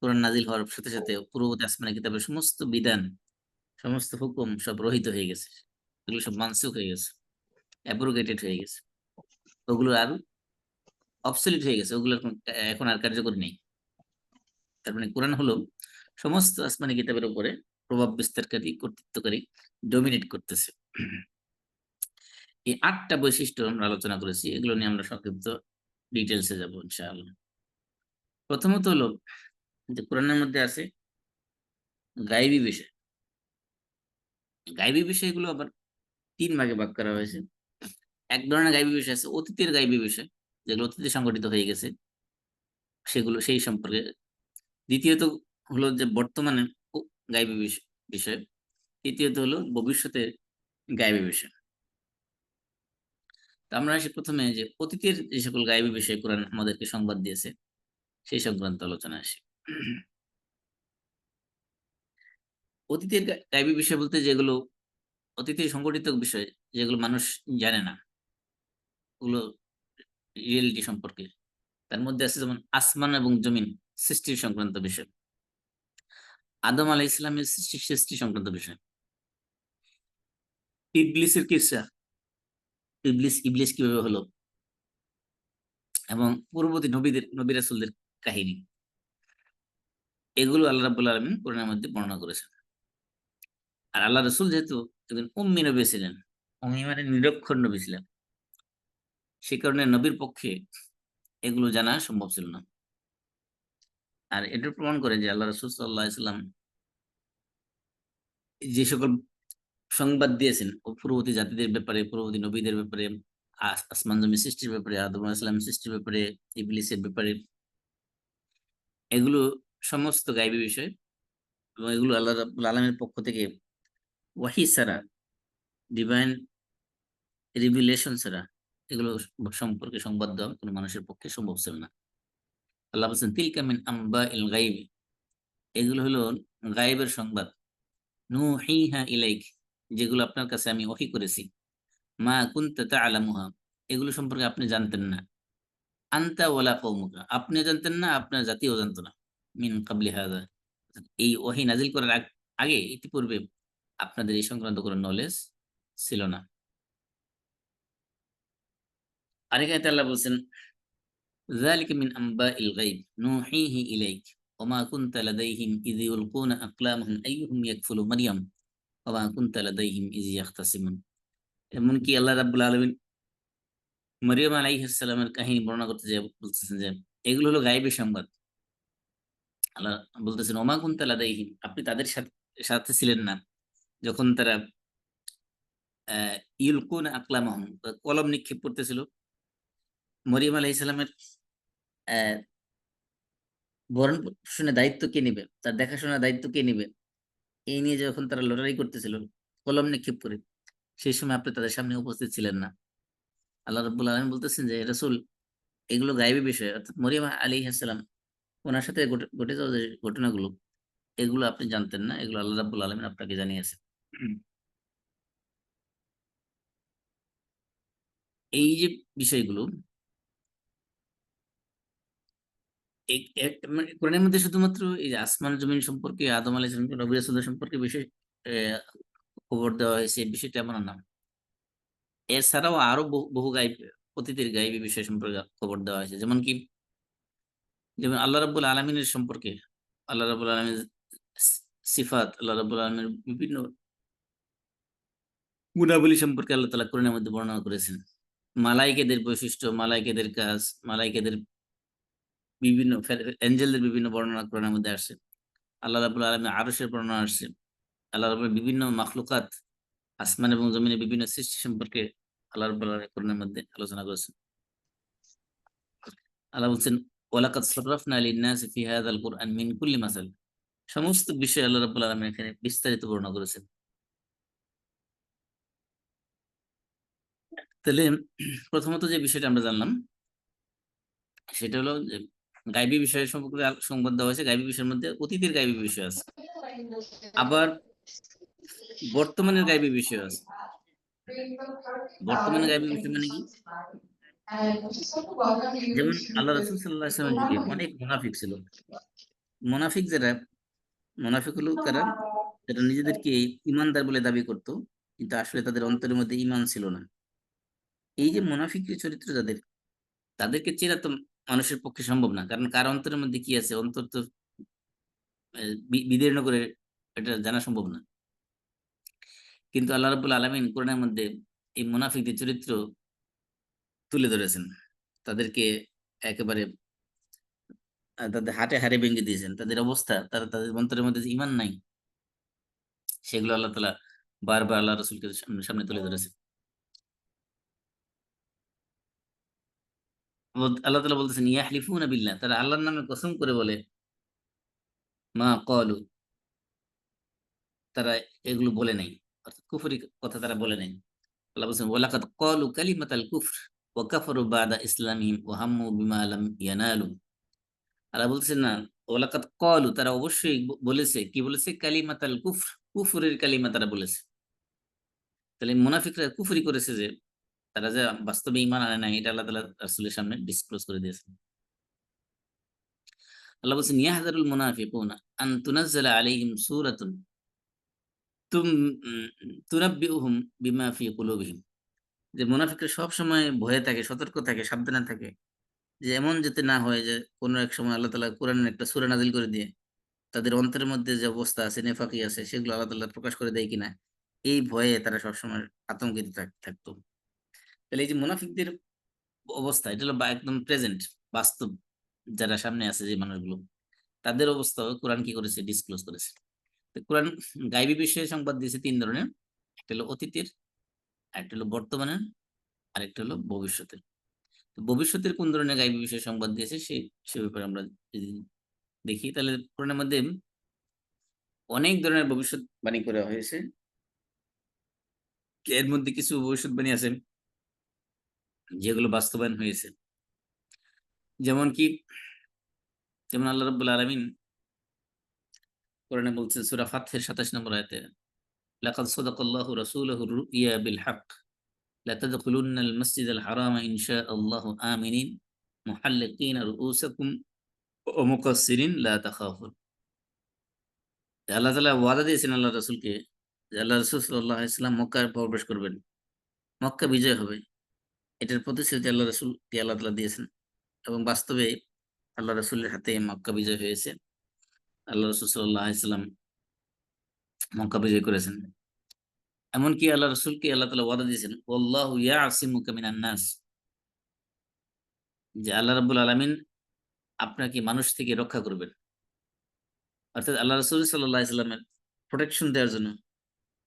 কোরআন নাজিল হওয়ার সাথে সাথে পূর্ববর্তী আসমানি কিতাবের সমস্ত বিধান, সমস্ত হুকুম সব রহিত হয়ে গেছে, এগুলো সব মানসুখ হয়ে গেছে, অ্যাব্রোগেটেড হয়ে গেছে, ওগুলো আর অবসলিট হয়ে গেছে, ওগুলো এখন আর কার্যকরী নেই। তার মানে কোরআন হলো সমস্ত আসমানি কিতাবের উপরে প্রভাব বিস্তারকারী, কর্তৃত্বকারী, ডোমিনেট করতেছে। এই 8টা বৈশিষ্ট্য আমরা আলোচনা করেছি, এগুলো নিয়ে আমরা সংক্ষিপ্ত ডিটেলসে যাবো ইনশাআল্লাহ। প্রথমত হলো যে কোরআনের মধ্যে আছে গায়বী বিষয়। গায়বী বিষয়গুলো আবার 3 ভাগে ভাগ করা হয়েছে। এক ধরনের গায়বী বিষয় আছে অতীতের গায়বী বিষয়, যেগুলো অতীতে সংঘটিত হয়ে গেছে, সেগুলো সেই সম্পর্কে। দ্বিতীয়ত হলো যে বর্তমানে গায়বী বিষয়। তৃতীয়ত হলো ভবিষ্যতের গায়বী বিষয়। তো আমরা আসি প্রথমে যে অতীতের যে সকল গায়বী বিষয় কোরআন আমাদেরকে সংবাদ দিয়েছে, সেই সংক্রান্ত আলোচনা আসি। অতীতের গায়বী বিষয় বলতে যেগুলো অতীতে সংঘটিত বিষয়, যেগুলো মানুষ জানে না, ওগুলো রিয়েলিটি সম্পর্কে। তার মধ্যে আছে যেমন আসমান এবং জমিন সৃষ্টির সংক্রান্ত বিষয়, আদম আলাইহিস সালামের সৃষ্টি সংক্রান্ত বিষয়, ইবলিসের কিসসা, ইবলিস কিভাবে হলো, এবং পূর্ববর্তী নবী রাসূলদের কাহিনী। এগুলো আল্লাহ রাব্বুল আলামিন কোরআনের মধ্যে বর্ণনা করেছেন। আর আল্লাহ রাসূল যেহেতু একজন উম্মি নবী ছিলেন, উম্মি মানে নিরক্ষর নবী ছিলেন, সে কারণে নবীর পক্ষে এগুলো জানা সম্ভব ছিল না। আর এটা প্রমাণ করে যে আল্লাহ রাসূল সাল্লাল্লাহু আলাইহি সাল্লাম যে সকল সংবাদ দিয়েছেন ও পূর্ববর্তী জাতিদের ব্যাপারে, পূর্ববর্তী নবীদের ব্যাপারে, আসমান জমি সৃষ্টির ব্যাপারে, আদম আলাইহিস সালাম সৃষ্টির ব্যাপারে, ইবলিসের ব্যাপারে, এগুলো সমস্ত গায়বী বিষয়। এবং এগুলো আল্লাহ রাব্বুল আলামিনের পক্ষ থেকে ওয়াহী ছাড়া, ডিভাইন রিভিলেশন ছাড়া এগুলো সম্পর্কে সংবাদ দেওয়া কোনো মানুষের পক্ষে সম্ভব ছিল না। আল্লাহ বলছেন তিলকা মিন আম্বাইল গায়ব, এগুলো হলো গায়েবের সংবাদ, নুহিহা ইলাইক, যেগুলো আপনার কাছে আমি ওহী করেছি, মা কুনতা তা'লামুহা, এগুলো সম্পর্কে আপনি জানতেন না, আনতা ওয়ালা কওমুকা, আপনিও জানতেন না, আপনার জাতিও জানতো না, মিন ক্বাবলি হাযা, এই ওহী নাজিল করার আগে ইতিপূর্বে আপনাদের এই সংক্রান্ত কোনো নলেজ ছিল না। আরেক আয়াতে আল্লাহ বলছেন যালিকা মিন আম্বাইল গায়ব নুহিহি ইলাইক ওয়া মা কুনতা লাদাইহিম ইয ইউলকুনা আকলামুহুম আইয়ুহুম ইয়াকফুলু মারইয়াম ওয়া মা কুনতা লাদাইহিম ইয ইয়াখতাসিমুন। এমনকি আল্লাহ রাব্বুল আলামিন মরিয়ম আলাইহিস সালামের কাহিনী বর্ণনা করতে যেয়ে বলতেছেন যে এগুলো হলো গায়বী সংবাদ। আল্লাহ বলতেছেন ওমা কুনতা লাদাইহিম, আপনি তাদের সাথে ছিলেন না যখন তারা আ ইলকুনা আকলামাহুম, কলম নিক্ষেপ করতেছিল। মরিয়ম আলাইহিস সালামের অ্যা ভরণ পোষণের দায়িত্ব কে নিবে? তার দেখাশোনার দায়িত্ব কে নিবে? এই নিয়ে যখন তারা লড়াই করতেছিল কলম নিক্ষেপ করে, সেই সময় আপনি তাদের সামনে উপস্থিত ছিলেন না। আল্লাহ রাব্বুল আলামিন বলতেছেন যে রাসূল, এগুলো গায়বী বিষয়, অর্থাৎ মরিয়ম আলাইহিস সালাম উনার সাথে ঘটে যাওয়া যে ঘটনাগুলো, এগুলো আপনি জানতেন না, এগুলো আল্লাহ রাব্বুল আলামিন আপনাকে জানিয়েছেন। এই যে বিষয়গুলো, মানে কোরআনের মধ্যে শুধুমাত্র এই যে আসমান জমিন সম্পর্কে, আদম আলাইহিস সালাম, নবী রাসূলদের সম্পর্কে বিষয় খবর দেওয়া হয়েছে, এই বিষয়টা এমন না। এছাড়াও আরো বহু অতীতের গায়বী বিষয় সম্পর্কে খবর দেওয়া হয়েছে। যেমন আল্লাহ রাব্বুল আলামিনের সম্পর্কে, আল্লাহ রাব্বুল আলামিনের সিফাত, আল্লাহ রাব্বুল আলামিনের বিভিন্ন গুণাবলী সম্পর্কে আল্লাহ তাআলা কোরআনের মধ্যে বর্ণনা করেছেন। মালায়েকাদের বৈশিষ্ট্য, মালায়েকাদের কাজ, মালায়েকাদের বিভিন্ন এঞ্জেলদের বিভিন্ন বর্ণনা কোরআনের মধ্যে আসছে। আল্লাহ রাব্বুল আলামিনের আরশের বর্ণনা আসছে। আল্লাহ রাব্বুল বিভিন্ন মাখলুকাত, আসমান এবং জমিনের বিভিন্ন সৃষ্টি সম্পর্কে আল্লাহ রাব্বুল আলামিন কোরআনের মধ্যে আলোচনা করেছেন। আল্লাহ বলছেন ওয়ালাকাদ সাররাফনা লিন-নাসি ফি হাযাল কুরআন মিন কুল্লি মাসাল, সমস্ত বিষয় আল্লাহ রাব্বুল আলামিন এখানে বিস্তারিত বর্ণনা করেছেন। তাহলে প্রথমত যে বিষয়টা আমরা জানলাম সেটা হলো যে গায়বী বিষয় সম্পর্কে সংবাদ দেওয়া হয়েছে। গায়বী বিষয়ের মধ্যে অতীতের গায়বী বিষয় আছে। আবার বর্তমানের গায়বী বিষয় আছে। বর্তমানের গায়বী বিষয় মানে কি? যেমন আল্লাহ রাসূল সাল্লাল্লাহু আলাইহি ওয়াসাল্লামের যুগে অনেক মুনাফিক ছিল। মুনাফিক যারা, মুনাফিক হলো কারা, যারা নিজেদেরকে ইমানদার বলে দাবি করত, কিন্তু আসলে তাদের অন্তরের মধ্যে ইমান ছিল না। এই যে মুনাফিকের চরিত্র যাদের, তাদেরকে চেনা তো মানুষের পক্ষে সম্ভব না, কারণ কার অন্তরের মধ্যে কি আছে অন্তর তো বিদীর্ণ করে এটা জানা সম্ভব না। কিন্তু আল্লাহ রাব্বুল আলামিন কোরআনের মধ্যে এই মুনাফিকদের চরিত্র তুলে ধরেছেন। তাদেরকে একেবারে তাদের হাটে হাড়ে ভেঙে দিয়েছেন। তাদের অবস্থা, তারা তাদের অন্তরের মধ্যে যে ইমান নাই, সেগুলো আল্লাহ তাআলা বারবার আল্লাহ রাসূলকে সামনে সামনে তুলে ধরেছেন। আল্লাহ তাআলা বলতেছেন ইয়াহলিফুনা বিল্লাহ, তারা আল্লাহর নামে কসম করে বলে, মা ক্বালু, তারা এগুলো বলে নাই, অর্থাৎ কুফরি কথা তারা বলে নাই। আল্লাহ বলছেন ওয়ালাকাদ ক্বালু কালিমাতাল কুফর ওয়া কাফারু বাদা ইসলামিহিম ওয়া হাম্মু বিমা লাম ইয়ানালু। আল্লাহ বলছেন না, ওয়ালাকাদ ক্বালু, তারা অবশ্যই বলেছে, কি বলেছে, কালিমাতাল কুফর, কুফরের কালিমা তারা বলেছে। তাহলে মুনাফিকরা কুফরি করেছে, যে তারা যে বাস্তবে ঈমান আনে নাই, এটা আল্লাহ তাআলা রাসূলের সামনে ডিসক্লোজ করে দিয়েছেন। আল্লাহ বলছেন ইয়াহযারুল মুনাফিকুনা আন তুনাজ্জালা আলাইহিম সূরাতুন তুম তুনাব্বিউহুম বিমা ফি কুলুবিহিম, যে মুনাফিকরা সব সময় ভয়ে থাকে, সতর্ক থাকে, সাবধানে থাকে, যে এমন যাতে না হয় যে কোনো এক সময় আল্লাহ তাআলা কোরআনের একটা সূরা নাযিল করে দিয়ে তাদের অন্তরের মধ্যে যে অবস্থা আছে, নেফাকি আছে, সেগুলো আল্লাহ তাআলা প্রকাশ করে দেয় কিনা, এই ভয়ে তারা সবসময় আতঙ্কিত থাকতো। তাহলে এই যে মুনাফিকদের অবস্থা, এটা হলো একদম প্রেজেন্ট, বাস্তব, যারা সামনে আছে যে মানুষগুলো, তাদের অবস্থাও কোরআন কি করেছে, ডিসক্লোজ করেছে। তো কোরআন গায়বী বিষয়ে সংবাদ দিয়েছে তিন ধরনের: একটা হলো অতীতের, একটা হলো বর্তমানের, আর একটা হলো ভবিষ্যতের। তো ভবিষ্যতের কোন ধরনের গায়বী বিষয়ে সংবাদ দিয়েছে সে ব্যাপারে আমরা যদি দেখি, তাহলে কোরআনের মধ্যে অনেক ধরনের ভবিষ্যৎবাণী করা হয়েছে। এর মধ্যে কিছু ভবিষ্যৎবাণী আছে যেগুলো বাস্তবায়ন হয়েছে। যেমন কি, যেমন আল্লাহ রাব্বুল আলামিন কোরআনে বলছেন সূরা ফাতহের ২৭ নম্বর আয়াতে, লাকাদ সাদাকাল্লাহু রাসূলাহুর রুইয়া বিল হক লা তাদখুলুন্নাল মাসজিদাল হারামা ইনশা আল্লাহু আমিনিন মুহাল্লিকিনা রুউসাকুম ওয়া মুকাসসিরিন লা তাখাফুন। আল্লাহ তাআলা ওয়াদা দিয়েছেন আল্লাহ রাসূলকে, যে আল্লাহ রাসূল সাল্লাল্লাহু আলাইহি ওয়াসাল্লাম মক্কায় প্রবেশ করবেন, মক্কা বিজয় হবে। এটার প্রতিশ্রুতি আল্লাহ রাসূলকে আল্লাহ তাআলা দিয়েছেন, এবং বাস্তবে আল্লাহ রাসূলের হাতে মক্কা বিজয় হয়েছে। আল্লাহ রাসূল সাল্লাল্লাহু আলাইহি ওয়াসাল্লাম মক্কা বিজয় করেছেন। এমনকি আল্লাহ রাসূলকে আল্লাহ তাআলা ওয়াদা দিয়েছেন, ওয়াল্লাহু ইয়াসিমুকা মিনান নাস, যে আল্লাহ রাব্বুল আলামিন আপনাকে মানুষ থেকে রক্ষা করবেন। অর্থাৎ আল্লাহ রাসূল সাল্লাল্লাহু আলাইহি ওয়াসাল্লামের প্রোটেকশন দেওয়ার জন্য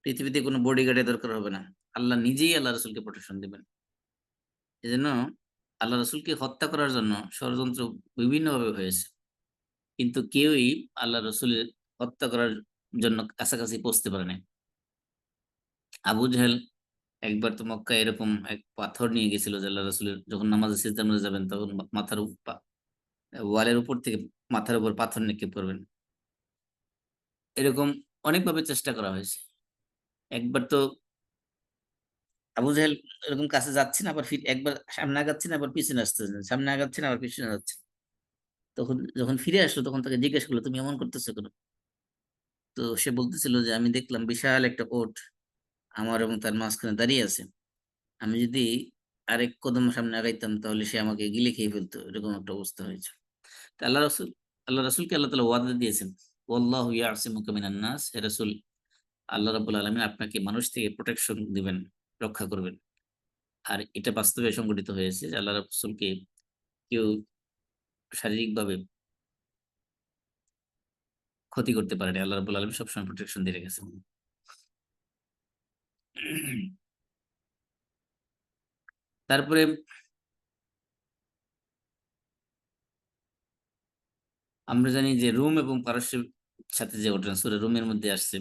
পৃথিবীতে কোনো বডিগার্ডের দরকার হবে না। আল্লাহ নিজেই আল্লাহ রাসূলকে প্রোটেকশন দিবেন। এজন্য আল্লাহ রাসূলকে হত্যা করার জন্য ষড়যন্ত্র বিভিন্নভাবে হয়েছে। কিন্তু কেউই আল্লাহ রাসূলের হত্যা করার জন্য কাছাকাছি পৌঁছতে পারে নাই। আবু জাহেল একবার তো মক্কায় এরকম এক পাথর নিয়ে গেছিল, যে আল্লাহ রাসূলের যখন নামাজে সিজদার মধ্যে যাবেন, তখন মাথার ওয়ালের উপর থেকে মাথার উপর পাথর নিক্ষেপ করবেন। এরকম অনেকভাবে চেষ্টা করা হয়েছে। একবার তো আবু জাহেল এরকম কাছে যাচ্ছেন, আবার একবার সামনে আগাচ্ছেন, আবার পিছনে আসতেছেন। সামনে আগাচ্ছেন, আবার পিছনে যাচ্ছেন। তখন যখন ফিরে আসলো, তখন তাকে জিজ্ঞেস করলো, "তুমি এমন করতেছো কেন?" তো সে বলতেছিল যে, "আমি দেখলাম বিশাল একটা ওট আমার এবং তার মাঝখানে দাঁড়িয়ে আছে। আমি যদি আরেক কদম সামনে আগাইতাম, তাহলে সে আমাকে গিলে খেয়ে ফেলতো।" এরকম একটা অবস্থা হয়েছে। তো আল্লাহ রাসূলকে আল্লাহ তাআলা ওয়াদা দিয়েছেন, "ওয়াল্লাহু ইয়াসিমুকা মিনান নাস", হে রাসূল, আল্লাহ রাব্বুল আলামিন আপনাকে মানুষ থেকে প্রোটেকশন দিবেন, রক্ষা করবেন। আর এটা বাস্তবে সংঘটিত হয়েছে যে আল্লাহ রাসূলকে কেউ শারীরিকভাবে ক্ষতি করতে পারেনি। আল্লাহ রাব্বুল আলামিন সবসময় প্রোটেকশন দিয়ে রেখেছেন। তারপরে আমরা জানি যে রুম এবং পারস্যের সাথে যে ঘটনা সূরা রুমের মধ্যে আসছে,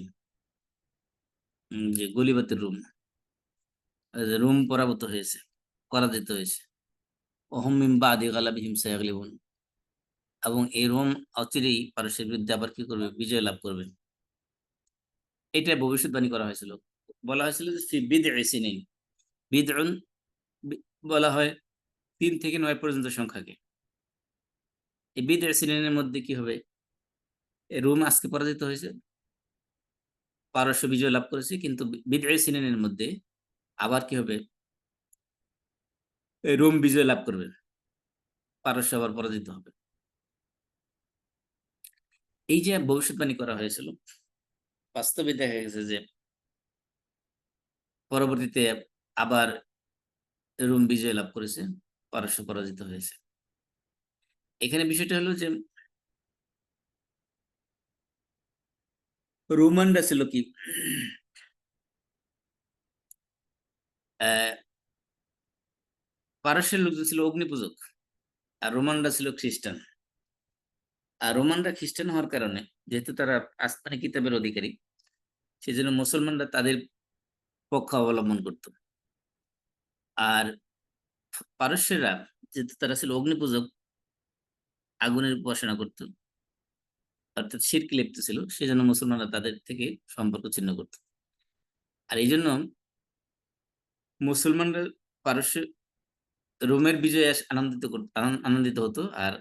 যে গলিবাতের রুম, যে রুম পরাভূত হয়েছে, পরাজিত হয়েছে। ওহুম মিন বাদি গালাবিহিম সায়াগলিবুন, এবং এই রোম অচিরেই পারস্যের বিরুদ্ধে আবার কি করবে? বিজয় লাভ করবে। এটা ভবিষ্যৎবাণী করা হয়েছিল। বলা হয়েছিল যে ফি বিদ'i সিনিন। বিদউন বলা হয় ৩ থেকে ৯ পর্যন্ত সংখ্যাকে। এই বিদ'i সিনিনের মধ্যে কি হবে? রোম আজকে পরাজিত হয়েছে, পারস্য বিজয় লাভ করেছে, কিন্তু বিদঈ সিনিনের মধ্যে আবার কি হবে, রোম বিজয় লাভ করবে, পারস্য আবার পরাজিত হবে। এই যে ভবিষ্যৎবাণী করা হয়েছিল, বাস্তবে দেখা গেছে যে পরবর্তীতে আবার রোম বিজয় লাভ করেছে, পারস্য পরাজিত হয়েছে। এখানে বিষয়টা হলো যে রোমানরা ছিল কি, আহ, পারস্যের লোকজন ছিল অগ্নিপূজক, আর রোমানরা ছিল খ্রিস্টান। আর রোমানরা খ্রিস্টান হওয়ার কারণে, যেহেতু তারা আসমানি কিতাবের অধিকারী, সেই জন্য মুসলমানরা তাদের পক্ষ অবলম্বন করত। আর পারস্যেরা, যেহেতু তারা ছিল অগ্নিপূজক, আগুনের উপাসনা করত, অর্থাৎ শিরকে লিপ্ত ছিল, সেই জন্য মুসলমানরা তাদের থেকে সম্পর্ক ছিন্ন করত। আর এই জন্য মুসলমানরা পারস্য রোমের বিজয়ে আনন্দিত হতো, আর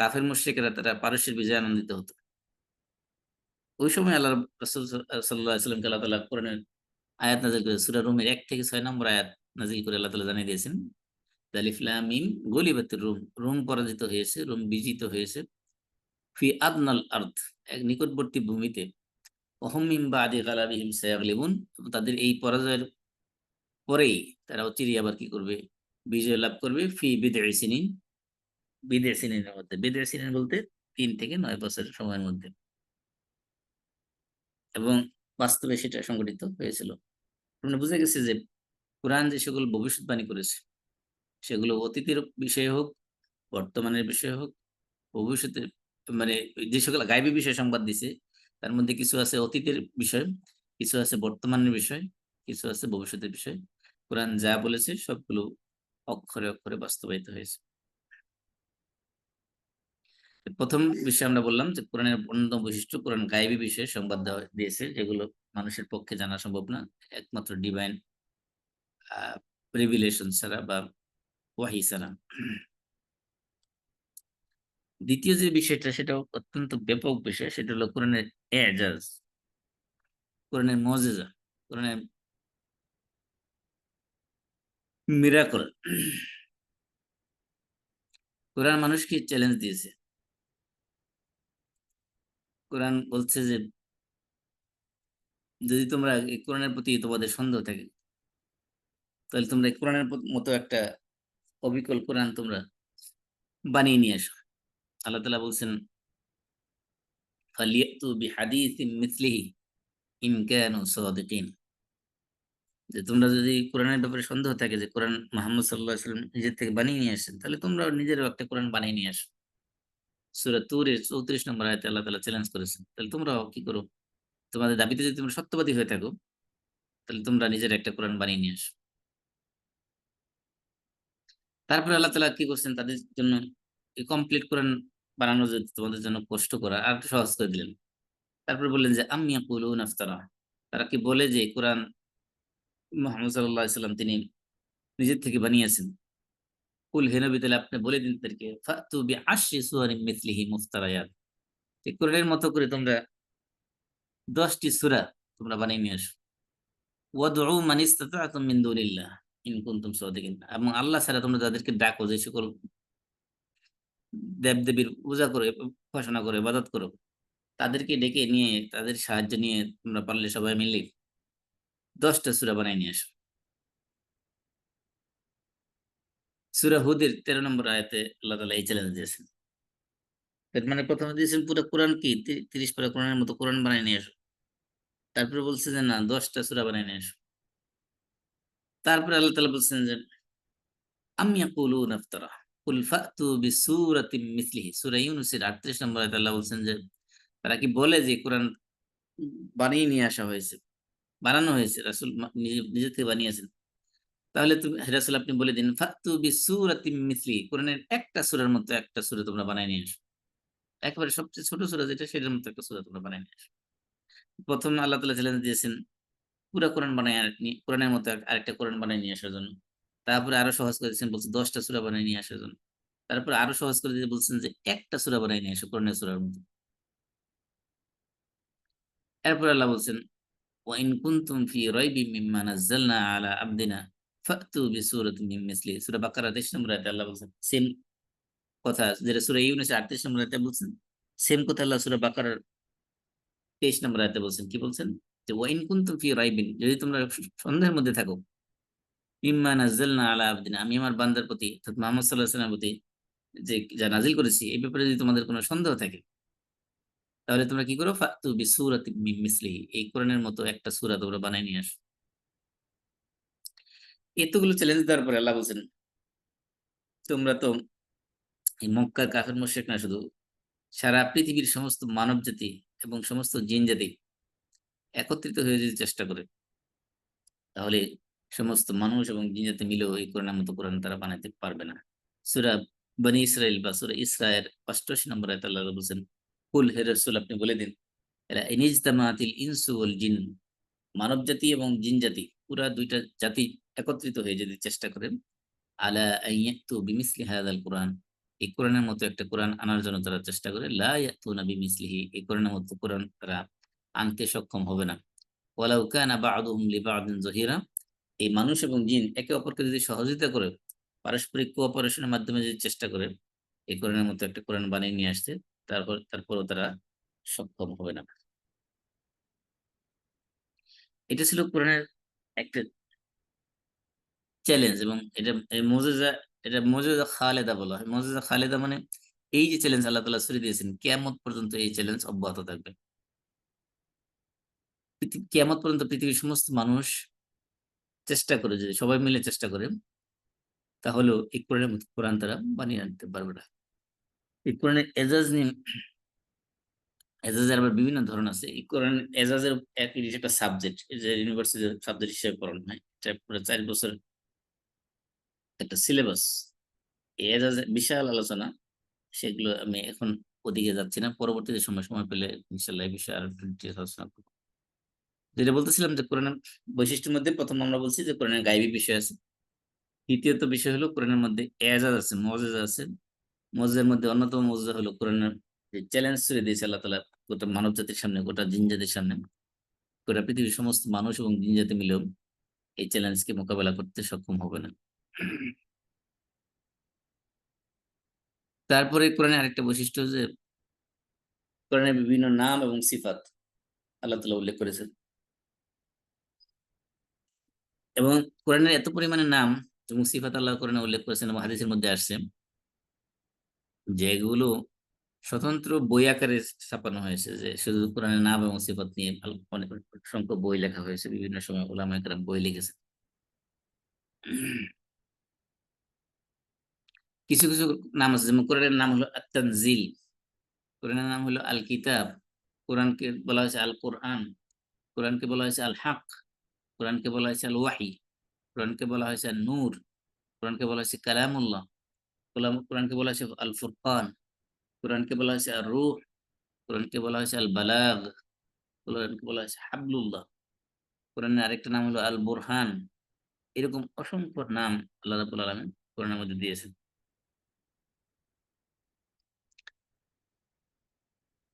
কাফের মুশরিকেরা তারা পারস্যের বিজয়ে আনন্দিত হতো। ওই সময় আল্লাহ রাসূল সাল্লাল্লাহু আলাইহি ওয়াসাল্লামকে আল্লাহ তাআলা কোরআনের আয়াত নাযিল করে সূরা রুমের 1 থেকে 6 নম্বর আয়াত নাযিল করে আল্লাহ তাআলা জানিয়ে দিয়েছেন, আলিফ লাম মিম গুলিবাতির রুম, রোম পরাজিত হয়েছে, রোম বিজিত হয়েছে, ফি আদনাল আরদ, এক নিকটবর্তী ভূমিতে, ওহুম মিন বাদি গালাবিহিম সায়াগলিবুন, তাদের এই পরাজয়ের পরেই তারা অচিরেই আবার কি করবে, বিজয় লাভ করবে, ফি বিদঈ সিনিন, বিদঈ সিনিনের মধ্যে, বিদঈ সিনিন বলতে 3 থেকে 9 বছরের সময়ের মধ্যে। এবং বাস্তবে সেটা সংঘটিত হয়েছিল। মানে বুঝে গেছে যে কোরআন যে সকল ভবিষ্যৎবাণী করেছে, সেগুলো অতীতের বিষয় হোক, বর্তমানের বিষয় হোক, ভবিষ্যতের, মানে যে সকল গায়বী বিষয় সংবাদ দিছে, তার মধ্যে কিছু আছে অতীতের বিষয়, কিছু আছে বর্তমানের বিষয়, কিছু আছে ভবিষ্যতের বিষয়। কোরআন যা বলেছে সবগুলো অক্ষরে অক্ষরে বাস্তবায়িত হয়েছে। প্রথম বিষয় আমরা বললাম যে কোরআনের অন্যতম বৈশিষ্ট্য, কোরআন গায়বী বিষয়ে সংবাদ দিয়েছে, যেগুলো মানুষের পক্ষে জানা সম্ভব না, একমাত্র ডিভাইন রিভিলেশন ছাড়া বা ওয়াহি ছাড়া। দ্বিতীয় যে বিষয়টা, সেটা অত্যন্ত ব্যাপক বিষয়, সেটা হলো কোরআনের এজাজ, কোরআনের মুজিজা, কোরআনের মিরাকল। কোরআন মানুষকে চ্যালেঞ্জ দিয়েছে। কোরআন বলছে যে যদি তোমরা এই কোরআনের প্রতি তোমাদের সন্দেহ থাকে, তাহলে তোমরা এই কোরআনের মতো একটা অবিকল কোরআন তোমরা বানিয়ে নিয়ে আসো। আল্লাহ তাআলা বলছেন, ফালিয়াতু বিহাদিসিম মিসলিহি ইন কানু সাদিকিন, যে তোমরা যদি কোরআনের ব্যাপারে সন্দেহ থাকে যে কোরআন মুহাম্মদ সাল্লাল্লাহু আলাইহি ওয়াসাল্লাম নিজের থেকে বানিয়ে নিয়ে আসেন, তাহলে তোমরা নিজেরও একটা কোরআন বানিয়ে নিয়ে আসো। সূরা তুরের 34 নম্বর আয়াতে আল্লাহ তাআলা চ্যালেঞ্জ করেছেন। তাহলে তোমরাও কি করো? তোমাদের দাবিতে যদি তোমরা সত্যবাদী হয়ে থাকো, তাহলে তোমরা নিজের একটা কোরআন বানিয়ে নিয়ে আসো। তারপরে আল্লাহ তাআলা কি করছেন, তাদের জন্য এই কমপ্লিট কোরআন বানানো যদি তোমাদের জন্য কষ্ট করা, আর একটু সহজ করে দিলেন। তারপরে বললেন যে আম ইয়াকুলুনা ইফতারা, তারা কি বলে যে কোরআন মুহাম্মদ সাল্লাল্লাহু আলাইহি ওয়াসাল্লাম তিনি নিজের থেকে বানিয়েছেন। কুল হে নবী, তাহলে আপনি বলে দিন তাদেরকে, ফাতু বিআশরি সূওয়ারিন মিসলিহি মুফতারায়াত, এই কোরআনের মতো করে তোমরা 10টি সূরা তোমরা বানিয়ে নিয়ে আসো। ওয়াদউ মান ইসতাতা'তুম মিন দুনিল্লাহ ইন কুনতুম সাদিকিন, এবং আল্লাহ ছাড়া তোমরা যাদেরকে ডাকো, যে সকল দেব-দেবীর পূজা করে, উপাসনা করে, ইবাদত করো, তাদেরকে ডেকে নিয়ে, তাদের সাহায্য নিয়ে তোমরা পারলে সবাই মিলে 10টা সূরা বানায় নিয়ে আসো। সূরা হুদের 13 নম্বর আয়াতে আল্লাহ তাআলা এই চ্যালেঞ্জ দিয়েছেন। এর মানে প্রথমে দিয়েছেন পুরো কোরআন কি 30 পারা কোরআনের মতো কোরআন বানায় নিয়ে আসো। তারপরে বলছে যে না, 10টা সূরা বানায় নিয়ে আসো। তারপরে আল্লাহ তাআলা বলছেন যে আম ইয়াকুলুনা ইফতারা কুল ফাতু বিসূরাতিম মিসলিহি, সূরা ইউনূসের 38 নম্বর আয়াতে আল্লাহ বলছেন যে তারা কি বলে যে কোরআন বানিয়ে নিয়ে আসা হয়েছে, বানানো হয়েছে, রাসূল নিজে নিজে থেকে বানিয়েছেন। তাহলে তুমি হে রাসূল আপনি বলে দিন, ফাতু বিসূরাতিম মিসলিহি, কোরআনের একটা সূরার মতো একটা সূরা তোমরা বানায় নিয়ে আসো। একেবারে সবচেয়ে ছোট সূরা যেটা, সেটার মতো একটা সূরা তোমরা বানায় নিয়ে আসো। ১ম আল্লাহ তাআলা চ্যালেঞ্জ দিয়েছেন পুরা কোরআন বানায় কোরআনের মতো আরেকটা কোরআন বানায় নিয়ে আসার জন্য। তারপরে আরো সহজ করে দিয়েছেন, বলছে 10টা সূরা বানায় নিয়ে আসার জন্য। তারপরে আরো সহজ করে দিয়ে বলছেন যে একটা সূরা বানায় নিয়ে আসো কোরআনের সূরার মতো। এরপর আল্লাহ বলছেন ওয়াইন কুনতুম ফি রাইবিম মিম্মা নাযালনা আলা আবদিনা ফাতু বিসূরাতিন মিন মিসলিহি। সূরা বাকারা 23 নম্বর আয়াতে আল্লাহ বলছেন সেম কথা যেটা সূরা ইউনূস 38 নম্বর আয়াতে বলছেন, সেম কথা আল্লাহ সূরা বাকারার 23 নম্বর আয়াতে বলছেন। কি বলছেন? যে ওয়াইন কুনতুম ফি রাইবিন, যদি তোমরা সন্দেহের মধ্যে থাকো, মিম্মা নাযালনা আলা আবদিনা, আমি আমার বান্দার প্রতি অর্থাৎ মুহাম্মদ সাল্লাল্লাহু আলাইহি ওয়াসাল্লামের প্রতি যে যা নাজিল করেছি এই ব্যাপারে যদি তোমাদের কোনো সন্দেহ থাকে, তাহলে তোমরা কি করো? ফাতু বিসূরাতিন মিন মিসলিহি, এই কোরআনের মতো একটা সূরা তোমরা বানায় নিয়ে আসো। এতগুলো চ্যালেঞ্জ দেওয়ার পরে আল্লাহ বলছেন তোমরা তো এই মক্কার কাফের মুশরিক না, শুধু সারা পৃথিবীর সমস্ত মানব জাতি এবং সমস্ত জিন জাতি একত্রিত হয়ে যদি চেষ্টা করে, তাহলে সমস্ত মানুষ এবং জিন জাতি মিলেও এই কোরআনের মতো কোরআন তারা বানাইতে পারবে না। সূরা বনী ইসরাইল বা সূরা ইসরায়ের 88 নম্বর আয়াতে আল্লাহ বলছেন কুল হে রাসূল আপনি বলে দিন, এরা ইনিজতামাতিল ইনসু ওয়াল জিন, মানব জাতি এবং জিন জাতি পুরা দুইটা জাতি একত্রিত হয়ে যদি চেষ্টা করেন, আলা আইয়াতু বিমিসলি হাযাল কুরআন, এই কোরআনের মতো একটা কোরআন আনার জন্য তারা চেষ্টা করে, লা ইয়াতুনা বিমিসলিহি, এই কোরআনের মতো কোরআন তারা আনতে সক্ষম হবে না। ওয়ালাউ কানা বা'দুহুম লিবা'দিন যহিরা, এই মানুষ এবং জিন একে অপরকে যদি সহযোগিতা করে, পারস্পরিক কোঅপারেশনের মাধ্যমে যদি চেষ্টা করে এই কোরআনের মতো একটা কোরআন বানিয়ে নিয়ে আসতে, তারপরও তারা সক্ষম হবে না। এটা ছিল কোরআনের একটা চ্যালেঞ্জ, এবং এটা এই মুজিজা, এটা মুজিজা খালেদা বলা হয়। মুজিজা খালেদা মানে এই যে চ্যালেঞ্জ আল্লাহ তাআলা ছুড়ে দিয়েছেন, কিয়ামত পর্যন্ত এই চ্যালেঞ্জ অব্যাহত থাকবে। কিয়ামত পর্যন্ত পৃথিবীর সমস্ত মানুষ চেষ্টা করে, যদি সবাই মিলে চেষ্টা করে, তাহলেও এই কোরআনের মতো কোরআন তারা বানিয়ে আনতে পারবে না। এই কোরআনের এজাজ নিয়ে, এজাজের আবার বিভিন্ন ধরন আছে। এই কোরআন এজাজের একটা সাবজেক্ট, যে ইউনিভার্সিটির সাবজেক্ট হিসেবে পড়ানো হয়, এটা পুরো 4 বছর একটা সিলেবাস। এই এজাজের বিশাল আলোচনা, সেগুলো আমি এখন ওদিকে যাচ্ছি না, পরবর্তীতে সময় সময় পেলে ইনশাল্লাহ এই বিষয়ে আরো details আলোচনা করবো। যেটা বলতেছিলাম যে কোরআনের বৈশিষ্ট্যের মধ্যে প্রথম আমরা বলছি যে কোরআনের গায়বী বিষয় আছে। দ্বিতীয়ত বিষয় হলো কোরআনের মধ্যে এজাজ আছে, মুজিজা আছে। মুজিজার মধ্যে অন্যতম মুজিজা হলো কোরআনের যে চ্যালেঞ্জ ছুড়ে দিয়েছে আল্লাহ তাআলা গোটা মানব জাতির সামনে, গোটা জিন জাতির সামনে, গোটা পৃথিবীর সমস্ত মানুষ এবং জিন জাতি মিলেও এই চ্যালেঞ্জকে মোকাবেলা করতে সক্ষম হবে না। তারপরে কোরআনের আরেকটা বৈশিষ্ট্য যে কোরআনের বিভিন্ন নাম এবং সিফাত আল্লাহ তাআলা উল্লেখ করেছেন, এবং কোরআনের এত পরিমাণে নাম এবং সিফাত আল্লাহ কোরআনে উল্লেখ করেছেন এবং হাদিসের মধ্যে আসছে, যেগুলো স্বতন্ত্র বই আকারে ছাপানো হয়েছে, যে শুধু কোরআনের নাম এবং সিফাত নিয়ে অনেক সংখ্যক বই লেখা হয়েছে, বিভিন্ন সময় উলামায়ে কেরাম বই লিখেছে। কিছু কিছু নাম আছে, যেমন কোরআনের নাম হলো আত-তানজিল, কোরআনের নাম হলো আল কিতাব, কোরআনকে বলা হয়েছে আল কোরআন, কোরআনকে বলা হয়েছে আল হক, কোরআনকে বলা হয়েছে আল ওয়াহি, কোরআনকে বলা হয়েছে আল নূর, কোরআনকে বলা হয়েছে কালামুল্লাহ, কোরআনকে বলা হয়েছে আল ফুরকান, কোরআনকে বলা হয়েছে আর রূহ, কোরআনকে বলা হয়েছে আল বালাগ, কোরআনকে বলা হয়েছে হাবলুল্লাহ, কোরআনের আরেকটা নাম হলো আল বুরহান। এরকম অসংখ্য নাম আল্লাহ রাব্বুল আলামিন কোরআনের মধ্যে দিয়েছেন।